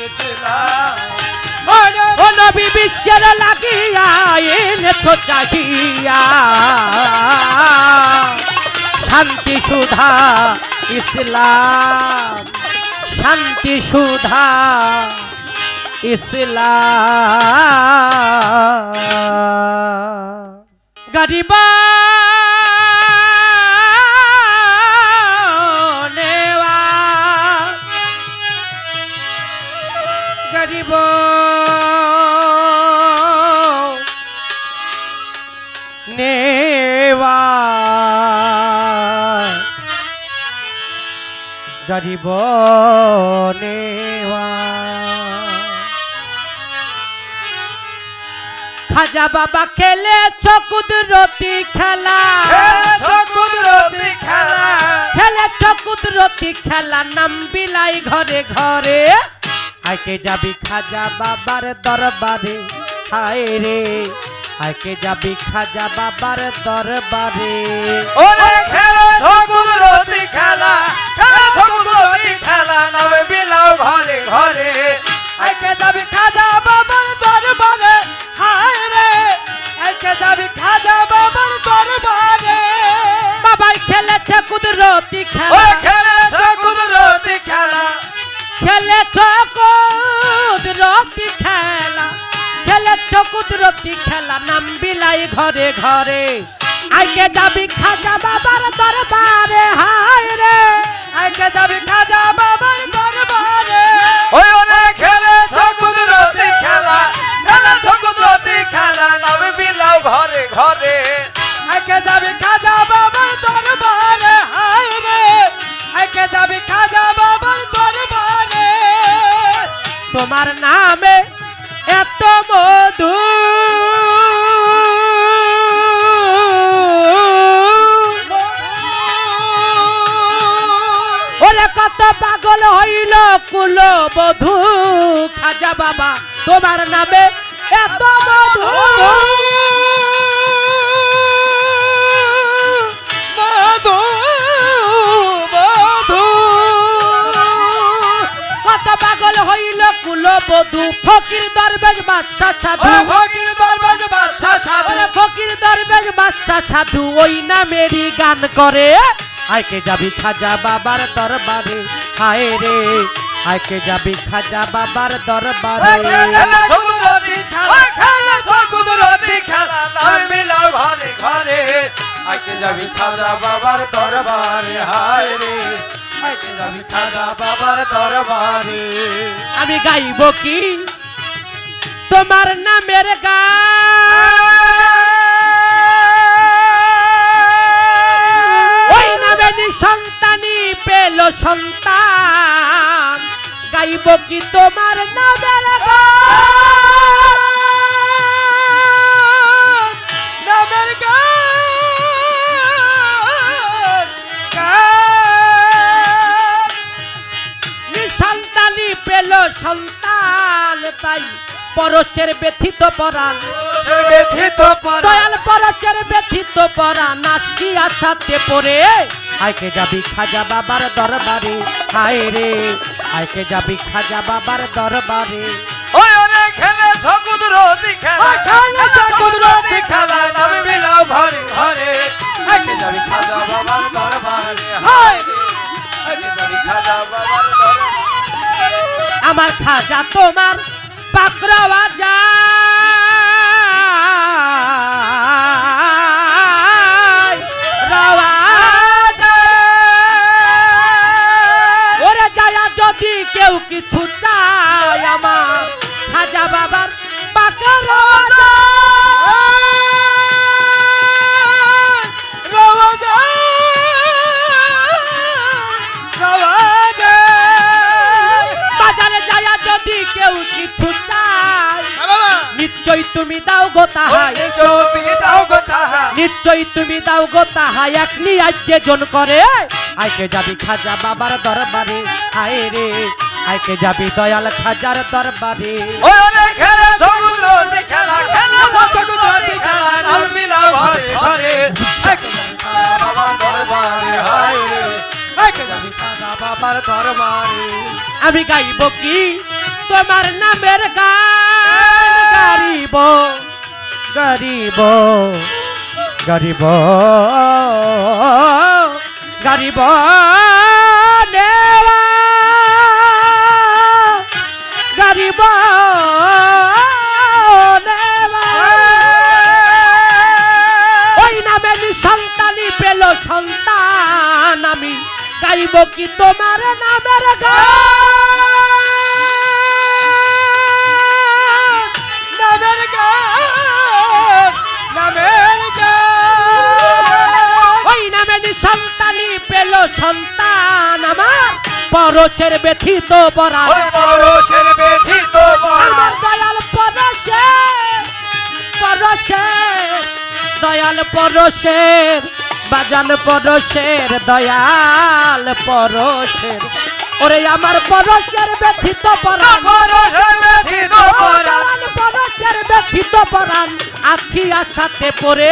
ইসলাম। ও নবী বিশ্বের লাগিয়া এনেছো চাহিয়া শান্তি সুধা ইসলাম, শান্তি সুধা ইসলাম। গরিবা নেওয়া গরিব নেওয়া গরিব নেওয়া। খাজা বাবা খেলেছো কুদরতি খেলা, খেলেছো কুদরতি খেলা, খেলেছো কুদরতি খেলা নাম বিলাই ঘরে ঘরে। আইকে যাবি খাজা বাবার দরবারে, হায় রে আইকে যাবি খাজা বাবার দরবারে। ওরে খেলেছো কুদরতি খেলা, খেলেছো কুদরতি খেলা নাম বিলাও ঘরে ঘরে। আইকে যাবি খাজা বাবার দরবারে, হায় রে আইকে যাবি খাজা বাবার দরবারে। বাবাই খেলেছে কুদরতি খেলা, ওরে খেলেছো কুদরতি খেলা, খেলেছো কুদরতি খেলা, খেলেছো কুদরতি খেলা নাম বিলাই ঘরে ঘরে। আইকে যাবি খাজা বাবার দরবারে, হায় রে আইকে যাবি খাজা বাবার দরবারে। ওই ওরে খেলেছো কুদরতি খেলা, খেলেছো কুদরতি খেলা নাম বিলাও ঘরে ঘরে। আইকে যাবি খাজা বাবার দরবারে, হায় রে আইকে যাবি খাজা বাবার দরবারে। তোমার নামে এত মধু, ওরে কত পাগল হইল কুল বধু। খাজা বাবা তোমার নামে এত মধু, মধু মধু কত পাগল হইল কুল বধু। ফকির দরবেশ বাদশা সাধু, ওরে ফকির দরবেশ বাদশা সাধু, ওরে ফকির দরবেশ বাদশা সাধু ওই নামেরই গান করে। আইকে যাবি খাজা বাবার দরবারে, হায় রে আইকে যাবি খাজা বাবার দরবারে। খেলেছো কুদরতি খেলা, খেলেছো কুদরতি খেলা নাম বিলাও ঘরে ঘরে। আইকে যাবি খাজা বাবার দরবারে, হায় রে আইকে যাবি খাজা বাবার দরবারে। আমি গাইব কি তোমার নামের গান, ওই নামে নিঃসন্তানি পেল সন্তান। গাইব কি তোমার নামের গান, নামের গান, গান। নিঃসন্তানি পেল সন্তান, তাই পরশের ব্যথিত পরাণ, ব্যথিত পরাণ, দয়াল পরশের ব্যথিত পরাণ নাসিয়া সাথে পড়ে। আইকে যাবি খাজা বাবার দরবারে, হায় রে আইকে যাবি খাজা বাবার দরবারে। ওই ওরে খেলেছো কুদরতি খেলা, খেলেছো কুদরতি খেলা নাম বিলাও ঘরে ঘরে। আইকে যাবি খাজা বাবার দরবারে, হায় রে আইকে যাবি খাজা বাবার দরবারে। আমার খাজা তোমার পাকড়াওয়া যায়, কিছু চাই আমার খাজা বাবার পাকা রওজা বাজারে যায়া যদি কেউ কিছু চায় নিশ্চয়ই তুমি দাও গো তাহাই নিশ্চয়ই তুমি দাও গো তাহাই এক নিয়াজ্যে জন করে আইকে যাবি খাজা বাবার দরবারে হায় রে আইকে যাবি দয়াল খাজার দরবারে আমি গাইব কি তোমার নামের গান গারিব গরিব গরিব গরিব নেওয়া গরিব নেওয়া ওই নামে সন্তানই পেল সন্তান আমি গাইব কি তোমার নামের ওই নামে সন্তানই পেল সন্তান আমার পরশের ব্যথিত পরাণ আমার দয়াল পরশের দয়াল পরশের বাজান পরশের দয়াল পরশের ওরে আমার পরশের ব্যথিত পরাণ পরশের ব্যথিত পরাণ আছি আশাতে পড়ে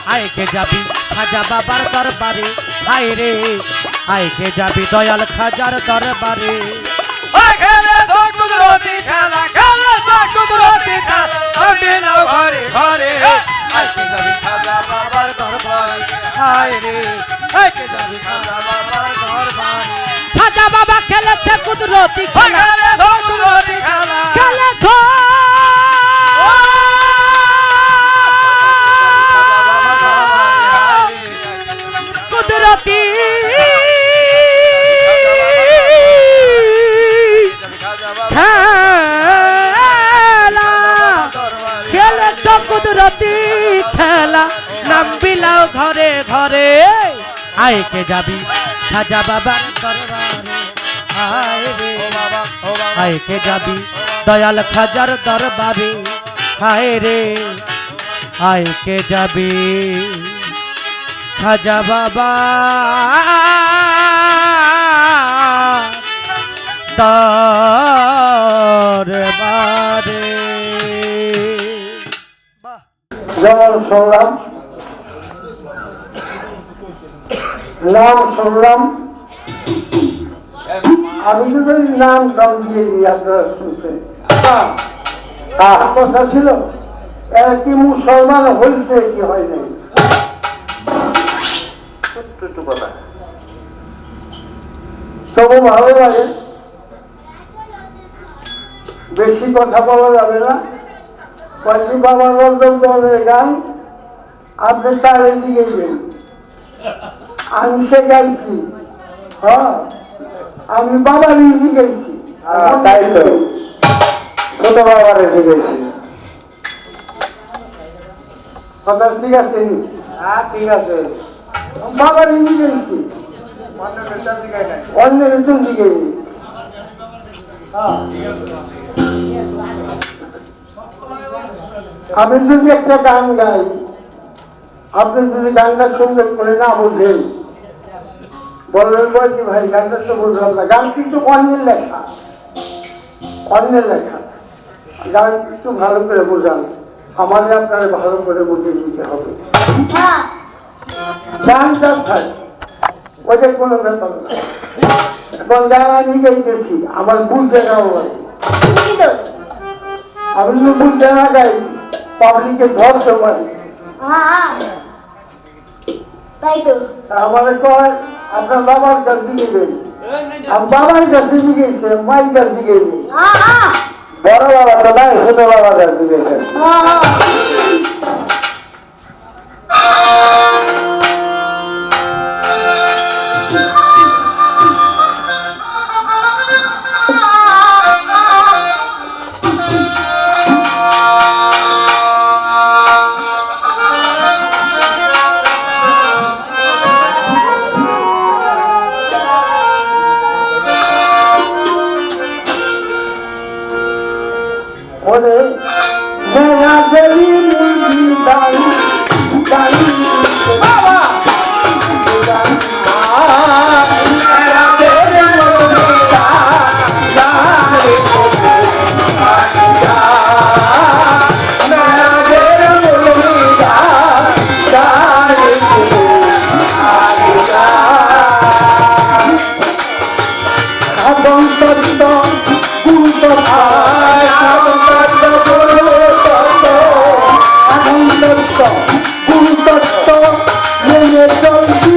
আইকে যাবি খাজা বাবার দরবারে হায় রে আইকে যাবি দয়াল খাজার দরবারে খাজা বাবা খেলেছে কুদরতি খেলা খেলেছে কুদরতি খেলেছ কুদরতি খেলা নাম বিলাও ঘরে ঘরে আইকে যাবি খাজা বাবার দরবারে হায় রে আইকে যাবি দয়াল খাজার দরবারে হায় রে আইকে যাবি খাজা বাবা দরবারে যেমন শুনলাম নাম শুনলাম আমি যদি নাম দাম দিয়ে দিই আপনারা শুনছেন কথা ছিল এরা কি মুসলমান হয়েছে কি হয় নাই তবু ভালো লাগে বেশি কথা বলা যাবে না কয়েকটি বাবা রঞ্জন দলের গান আপনি তার এদিকে গেলেন আমি সে গাইছি হ্যাঁ আমি বাবার ইজি গাইছি তাই তো ছোট বাবার এসে গেছি কথা ঠিক আছে হ্যাঁ ঠিক আছে বাবার ইজি গাইছি অন্যের তো শিখেছি আমি যদি একটা গান গাই আপনি যদি গানটা সুন্দর করে না বুঝেন বললেন বলছি ভাই গানটা তো বুঝলাম না গান কিন্তু অন্যের লেখা গান একটু ভালো করে বোঝান আমাদের আপনারা ভালো করে বুঝে দিতে হবে গানটা থাক ওইটা কোনো ব্যাপার না এখন গান আমি গাইতেছি আমার বুঝতে নাও আমি যদি বুঝতে না গাই পাবলিকে ধরতে পারি আমাদের কয় আপনার বাবার কাছে দিকে বাবার কাছে দিকেছে মাই কাছে দিকেছে বড় বাবা তো নাই ছোট বাবার কাছে দিকেছে গুরু তত্ত্ব আনন্দ গুরু তত্ত্ব মেনে চলছি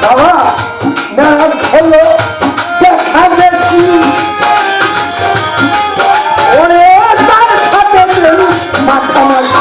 বাবা নাচ হলো দেখা দেখি ওরে তার সাথে মাথামাতি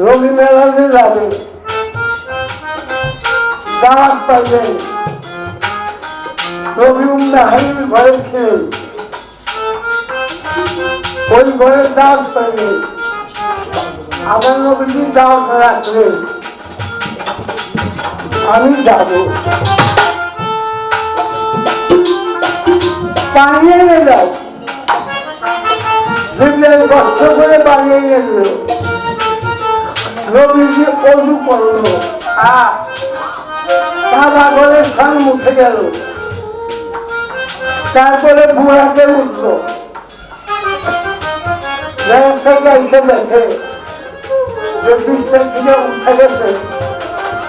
রবি মেলাতে যাবে দাঁত পাইবে রবি হারির ঘরে খেয়ে ওই ঘরে দাঁত পাইবে আমার নবীজি দাঁত রাখলে আমি যাব পানিয়ে এনে যাও কষ্ট করে পানিয়ে গেল রবিজি অজু করলো কাবা ঘরে সান মুখে গেল তারপরে বুড়াতে উঠলো থেকে এসে দেখে যে বিছনা থেকে উঠে গেছে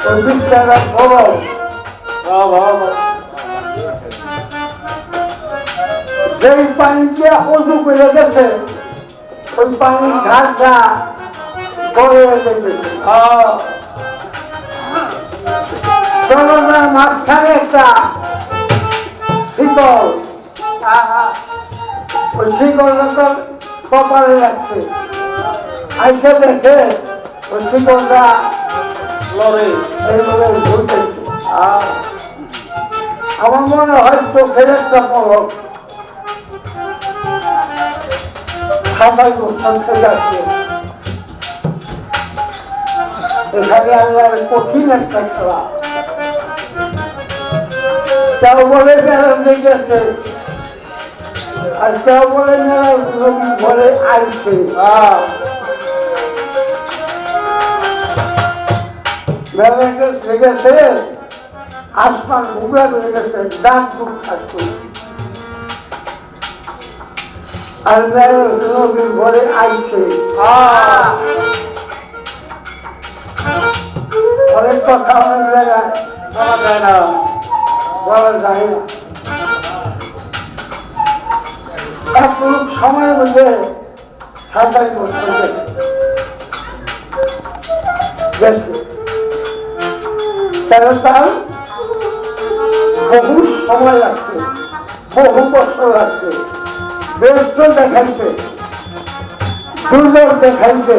ওই বিছনাটা সবাই যেই পানি দিয়ে অজু করে গেছে ওই পানির ধারটা পড়ে গেছে জলনার মাঝখানে একটা শিকল ওই শিকলটা তো কপালে লাগছে আইসে দেখে ওই শিকলটা লড়ে এইভাবে ঘুরতেছে আমার মনে হয় চোখের একটা পলক সবাই বসে যাচ্ছে এখানে আল্লাহর কঠিন একটা খেলা কেউ বলে মেলা লেগেছে আর কেউ বলে মেলা বলে আইছে মেলা লেগেছে আসমান ঘুমরা বেড়ে গেছে দাঁত দুঃখ থাকতো আর নবীর ঘরে আইছে অনেক কথা অনেক জায়গায় বলা যায় না বলা যায় না একটুক সময়ের মধ্যে 27 বছর গেছে কেন তার বহু সময় লাগছে বহু বছর লাগছে ব্যস্ত দেখাইছে দুর্যোগ দেখাইছে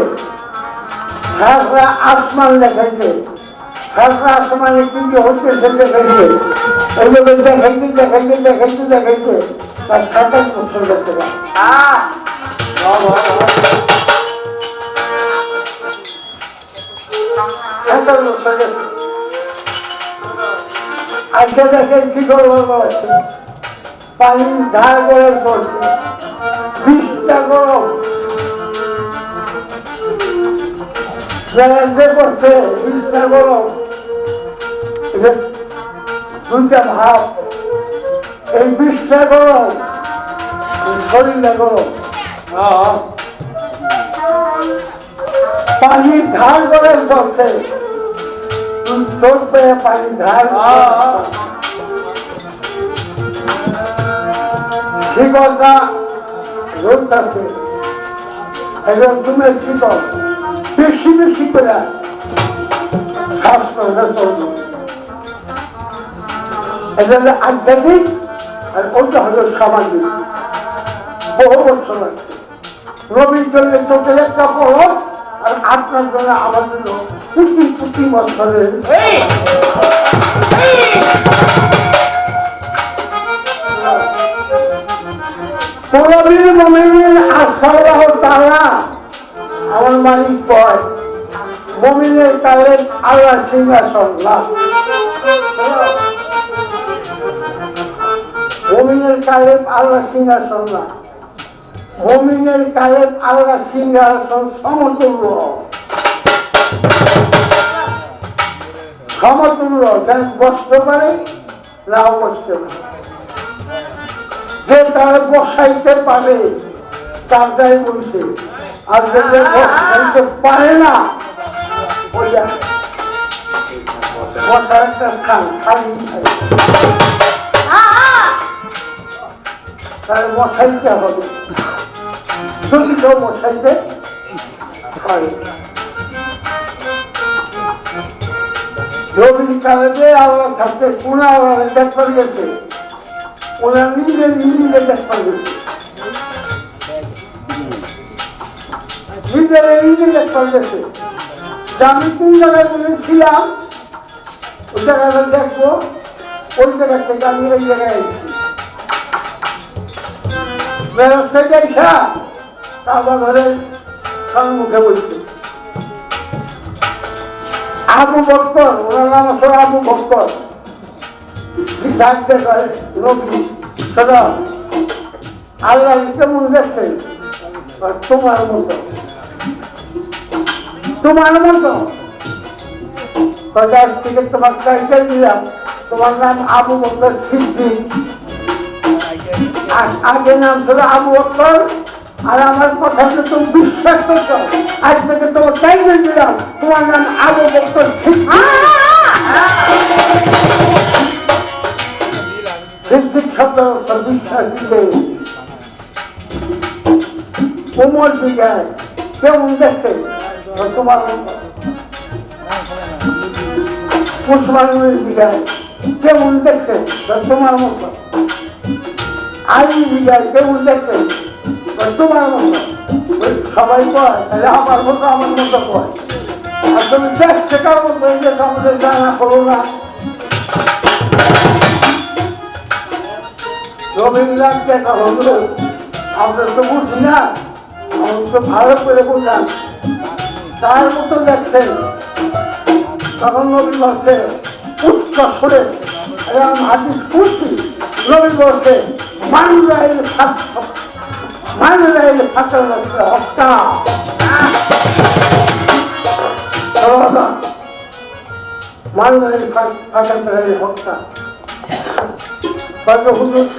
সারা আসমান দেখাইছে সারা আসমানে কি কি হচ্ছে দেখাইছে এইভাবে দেখাইতে দেখাইতে দেখাইতে দেখাইতে তার 27 বছর গেছে আজকে দেখেছি পানির ধার করে চলছে 20টা গরম করছে 20টা গরম দুইটা ভাব এই 20টা গরম শরীরটা গরম পানির ধার করে চলছে চলবে পানির ধার শিকলটা রোদ আছে একদম তুমি শিকল বেশি বেশি করে শাস্ত্র চলবে এটা হলো আধ্যাত্মিক আর ওটা হলো সামাজিক বহু বছর আছে রবির জন্য চোখের একটা পলক আর আপনার জন্য আমার জন্য কোটি কোটি বছরের পুরবীর মুমিনিন আল্লাহ তাআলা আমার মালিক কয় মুমিনের কালে আল্লাহ সিংহাসন লাভ মুমিনের কালে আল্লাহ সিংহাসন লাভ মুমিনের কালে আল্লাহ সিংহাসন সমতুল্য সমতুল্য যেন বসতে পারে নাও বসতে পারে যে তার বসাইতে পারে তারটাই বলছে আর যে বসাইতে পারে না বসার একটা স্থান খালি তার বসাইতে হবে যদি কেউ বসাইতে পারে রবি কালে আল্লাহ থাকতে কোন আল্লাহ দেখতে গেছে ওরা নিজে নিজে দেখতে গেছে নিজেরা নিজে দেখতে গেছে আমি কোন জায়গায় বলেছিলাম ওই জায়গাটা দেখবো ওই জায়গা থেকে আমি ওই জায়গায় এসেছি ব্যবস্থা যাইছা কাবা ঘরের সম্মুখে বলছে আবু বকর ওনার নাম আছে আবু বকর ডাকতে পারে নবী শোনো আল্লাহ কেমন দেখছে তোমার মতো তোমার মতো আজ থেকে তোমার চাইতে দিলাম তোমার নাম আবু বকর সিদ্দিক আগে নাম ছিল আবু বকর আর আমার কথা তুমি বিশ্বাস করছো আজ থেকে তোমার চাইতে দিলাম তোমার নাম আবু বকর সিদ্দিক শব্দ বিশ্বাস দিলে কোমল জিজ্ঞায় কেমন দেখছে তোমার মতো মুসলমানের জিজ্ঞায় কেমন দেখছে তোমার মতো আলী জিজ্ঞায় কেমন দেখছে তোমার মতো সবাই কয় তাহলে আমার মতো কয় আর তুমি দেখছে কার মতো এই যে আমাদের জানা হলো না রবীন্দ্রনাথ দেখা হলো আমরা তো বুঝি না আমি তো ভালো করে বুঝলাম তার মতো দেখছেন তখন নবী বলছে উচ্চ সুরে আমি হাদিস পড়ছি নবী বলছে মানুষের হত্যা মানুষের হত্যা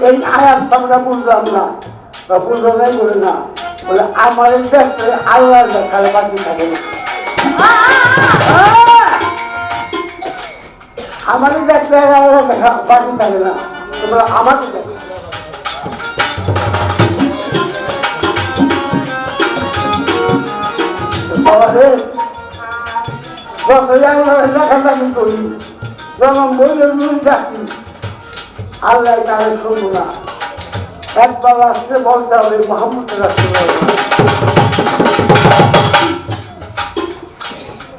এই আয়াত আমরা বুঝলাম না বা বুঝলো নাই বলে না বলে আমার দেখতে আল্লাহ দেখার বাকি থাকে না আমাদের দেখতে আল্লাহ দেখা বাকি থাকে না তোমরা আমাকে দেখো লেখালেখি করি যখন বইয়ের চাকরি আল্লাহ তারা শুনবো না একবার আসলে বলতে হবে মোহাম্মদ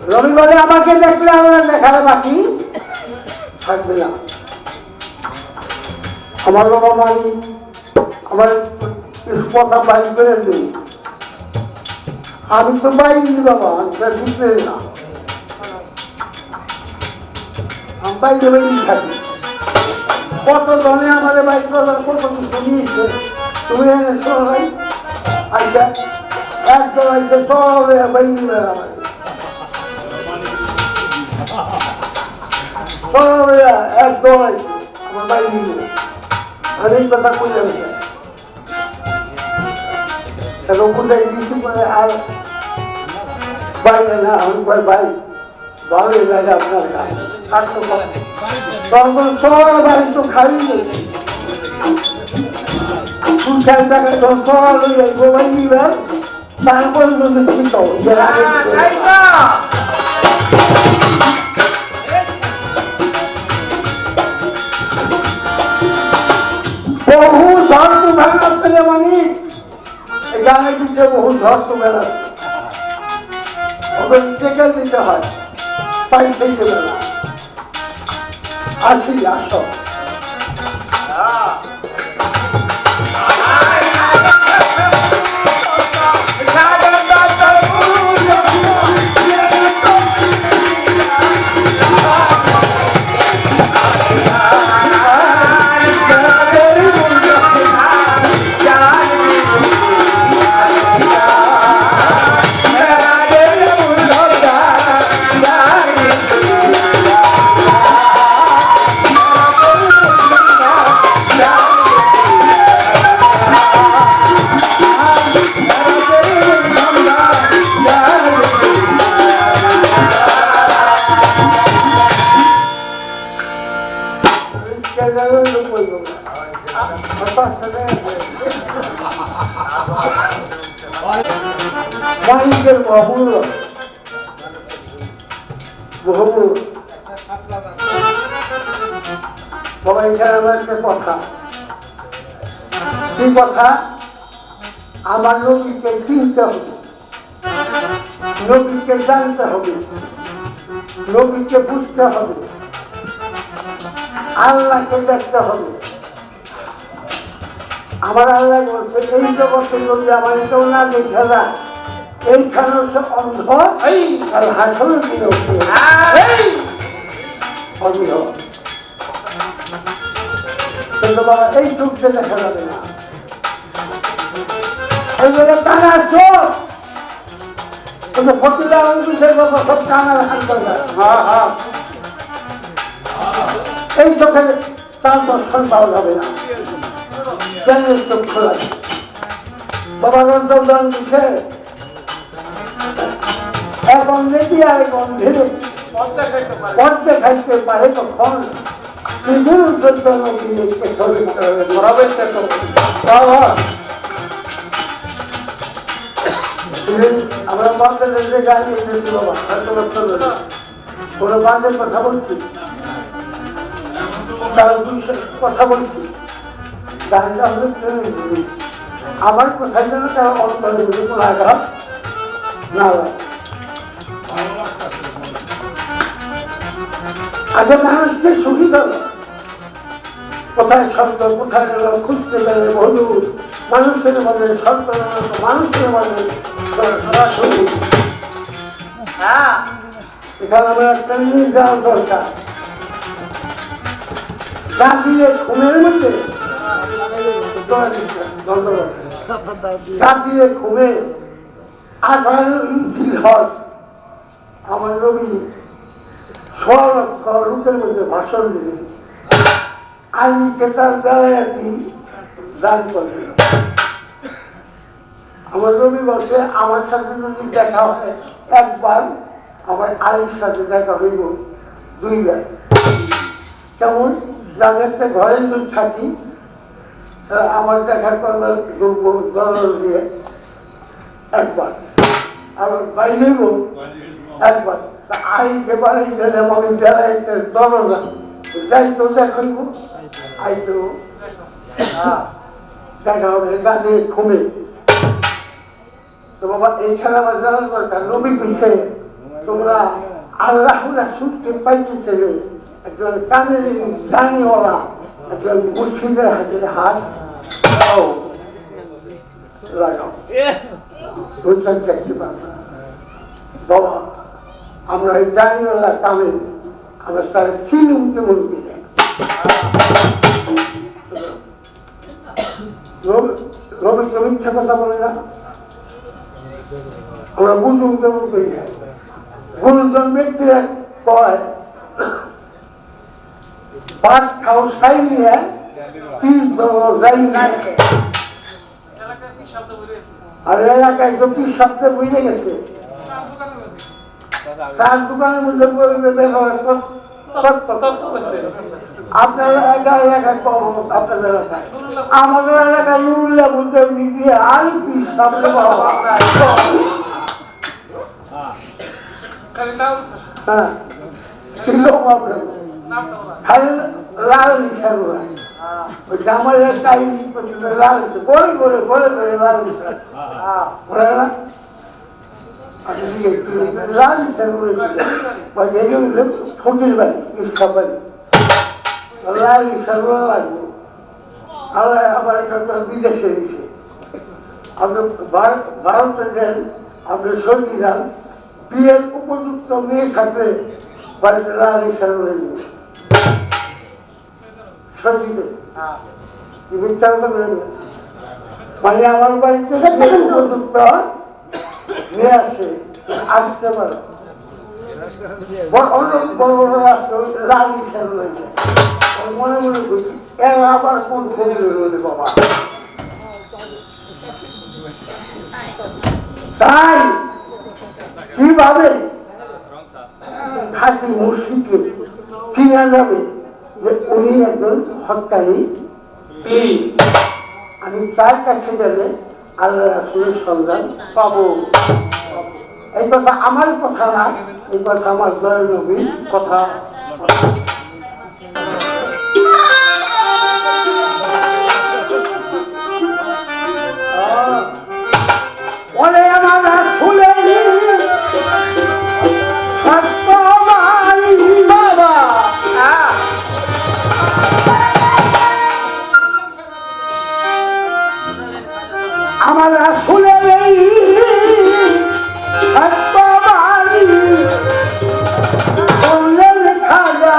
রবিবারে আমাকে দেখলে আল্লাহ দেখার বাকি থাকবে না আমার বাবা মানি আমার কথা বাইক করে দিই আমি তো বাইক নি বাবা বুঝতে না আমি বাইরে বাইরে থাকি কত জনে আমাদের বাইক কত শুনিয়েছে তুমি এনে শোনাই আচ্ছা একদম আইসে সব বাইরে আমাদের একদম আমার বাইরে আমি এই কথা কই যাবে কোথায় কিছু করে আর বাইরে না আমি ভাই ভালো লাগে আপনার তখন সব বাড়ি তো খালি মোবাইল নিবেন তারপর বহু ঝড় তো মেলা ছেলে মানে গানের পিছিয়ে বহু ঝড় তো মেলা ওদের টেকেল দিতে হয় পাই থেকে মেলা আসি আসো মানুষের বহুমূল্য সবাই এখানে আমার একটা কথা কি কথা আমার নবীকে চিনতে হবে নবীকে জানতে হবে নবীকে বুঝতে হবে আল্লাহকে দেখতে হবে আমার আল্লাহ বলছে এই জগতে যদি আমার কেউ না দেখে না এইখানে হচ্ছে অন্ধ আর হাসলে কিন্তু বাবা এই চোখে দেখা যাবে না তারা চোখ ফটিলা সব কানার হাত এই চোখে তার দর্শন পাওয়া যাবে না চোখ খোলা বাবা রঞ্জন দিচ্ছে এখন দেখি আর গন্ধে পড়তে খাইতে পারে তখন আমরা বান্ধবের যে গাড়ি এসেছি বাবা কোনো বান্ধবের কথা বলছি তারা কথা বলছি গাড়িটা হলে আমার কোথায় যেন তারা অন্তরে কোনো আঘাত না লাগে। আগে মানুষকে সুবিধা কোথায় শব্দ কোথায় খুঁজতে গেলে মধুর মানুষের মধ্যে শব্দ মানুষের মধ্যে হ্যাঁ এখানে আমরা একটা জিনিস দেওয়ার দরকার জাতির খুনের মধ্যে জাতির খুনে 18 ইঞ্চি হস আমার রবি 6 লক্ষ লোকের মধ্যে ভাষণ দিলেন আমি কেতার বেলায় আর কি দান করবে আমার রবি বলছে আমার সাথে যদি দেখা হয় একবার আমার আলীর সাথে দেখা হইব 2 বার কেমন যাদের ঘরের লোক থাকি আমার দেখা করবার দরজা দিয়ে একবার আবার বাইরেও একবার আইতে পারে গেলে আমি বেলায় দরজা যাই তো দেখাইব আই তো দেখা হবে গানে ঘুমে তো বাবা এইখানে আমার জানার দরকার নবী কইছে তোমরা আল্লাহ রাসূলকে পাইতেছে একজন কানের জানিওয়ালা একজন মুর্শিদের হাতে হাত লাগাও বুঝতে চাইছি বাবা আমরা এই জানিওয়ালা কামে আমরা তার চিনুমকে বলতে রবি মিথ্যা কথা বলে না আমরা বুঝুন কেমন করি না গুরুজন ব্যক্তিরা কয় ভাত খাও সাই নিয়ে আর এলাকায় তো কি শব্দে বুঝে গেছে চার দোকানের মধ্যে আপনার এলাকায় কম আপনার এলাকায় আমাদের এলাকায় নুরুল্লাহ বলতে দিয়ে আর কি শব্দ হ্যাঁ খালি লাল নিশার ওই জামাইয়ের টাইম লাল বড় করে বড় করে লাল নিশা না লাল নিশার ফকির বাড়ি ইস্কা বাড়ি লাল নিশার লাগবে আল্লাহ আবার বিদেশে দিছে আপনি ভারতে যান আপনি সৌদি যান বিয়ের উপযুক্ত মেয়ে থাকলে বাড়িতে লাল নিশার লাগবে মানে আমার বাড়িতে উপযুক্ত নিয়ে আসে আসতে পারে অনেক বড় বড় রাষ্ট্র লাল নিশান রয়েছে মনে মনে করছি এরা আবার কোন ফোন রয়েছে বাবা তাই কিভাবে খাঁটি মুর্শিদকে চিনা যাবে যে উনি একজন হক্কানি পীর আমি তার কাছে গেলে আল্লাহ রাসূলের সন্ধান পাবো এই কথা আমার কথা না এই কথা আমার দয়াল নবীর কথা ওরে আমার রাসূলের বাবা আমার রাসূলের এই বাবা বললেন খাজা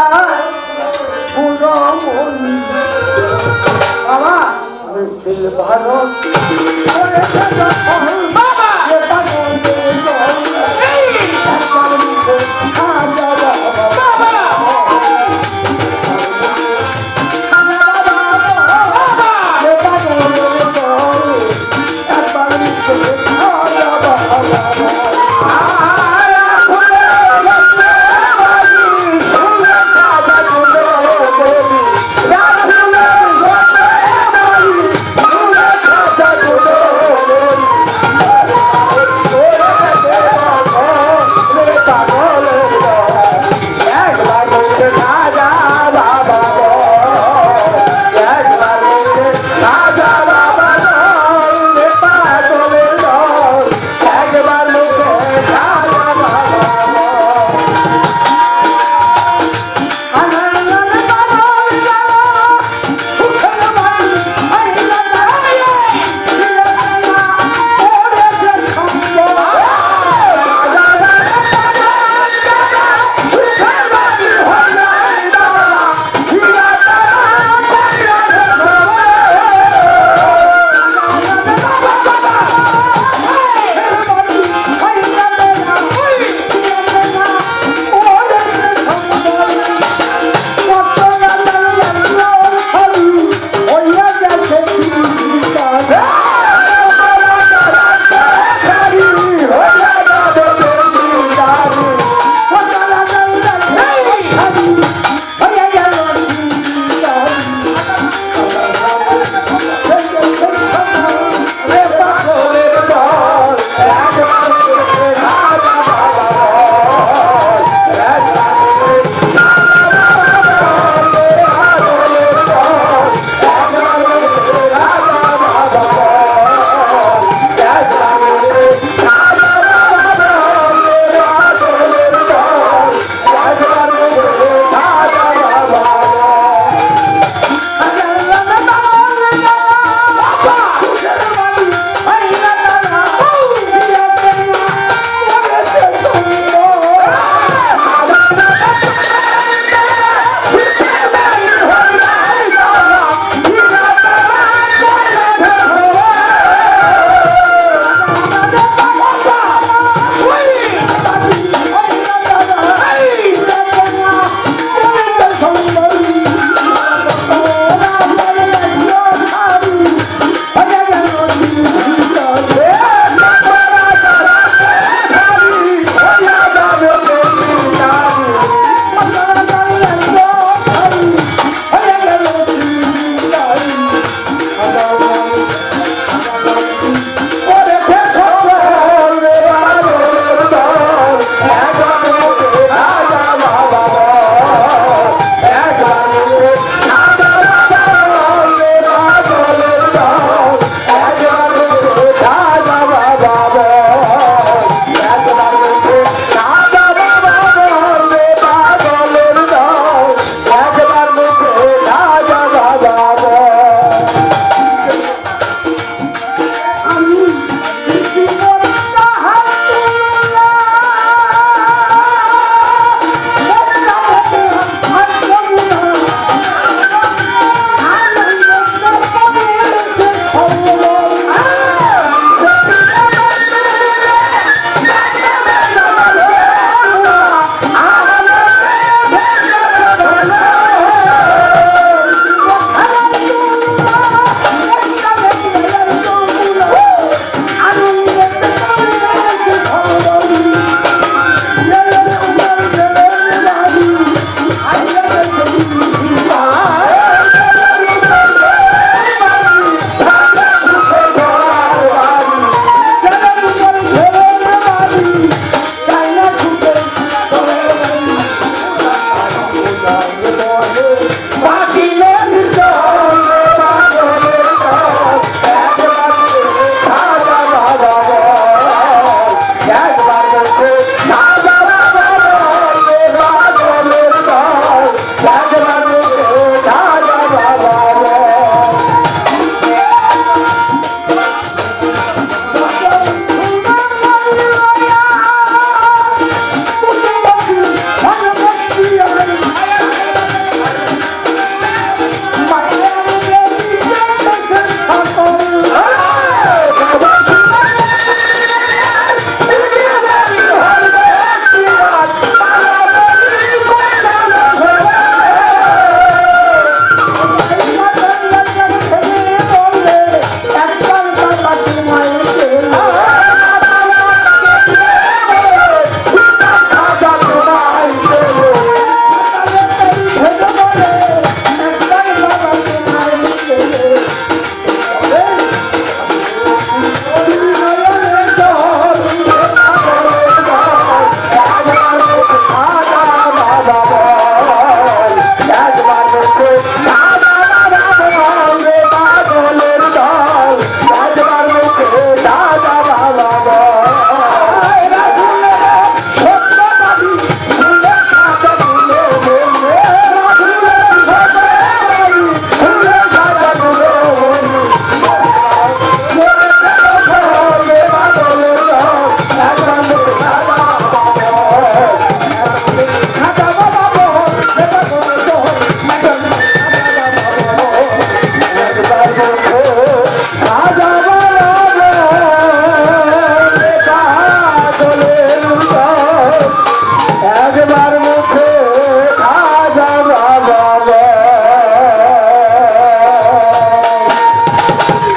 একবার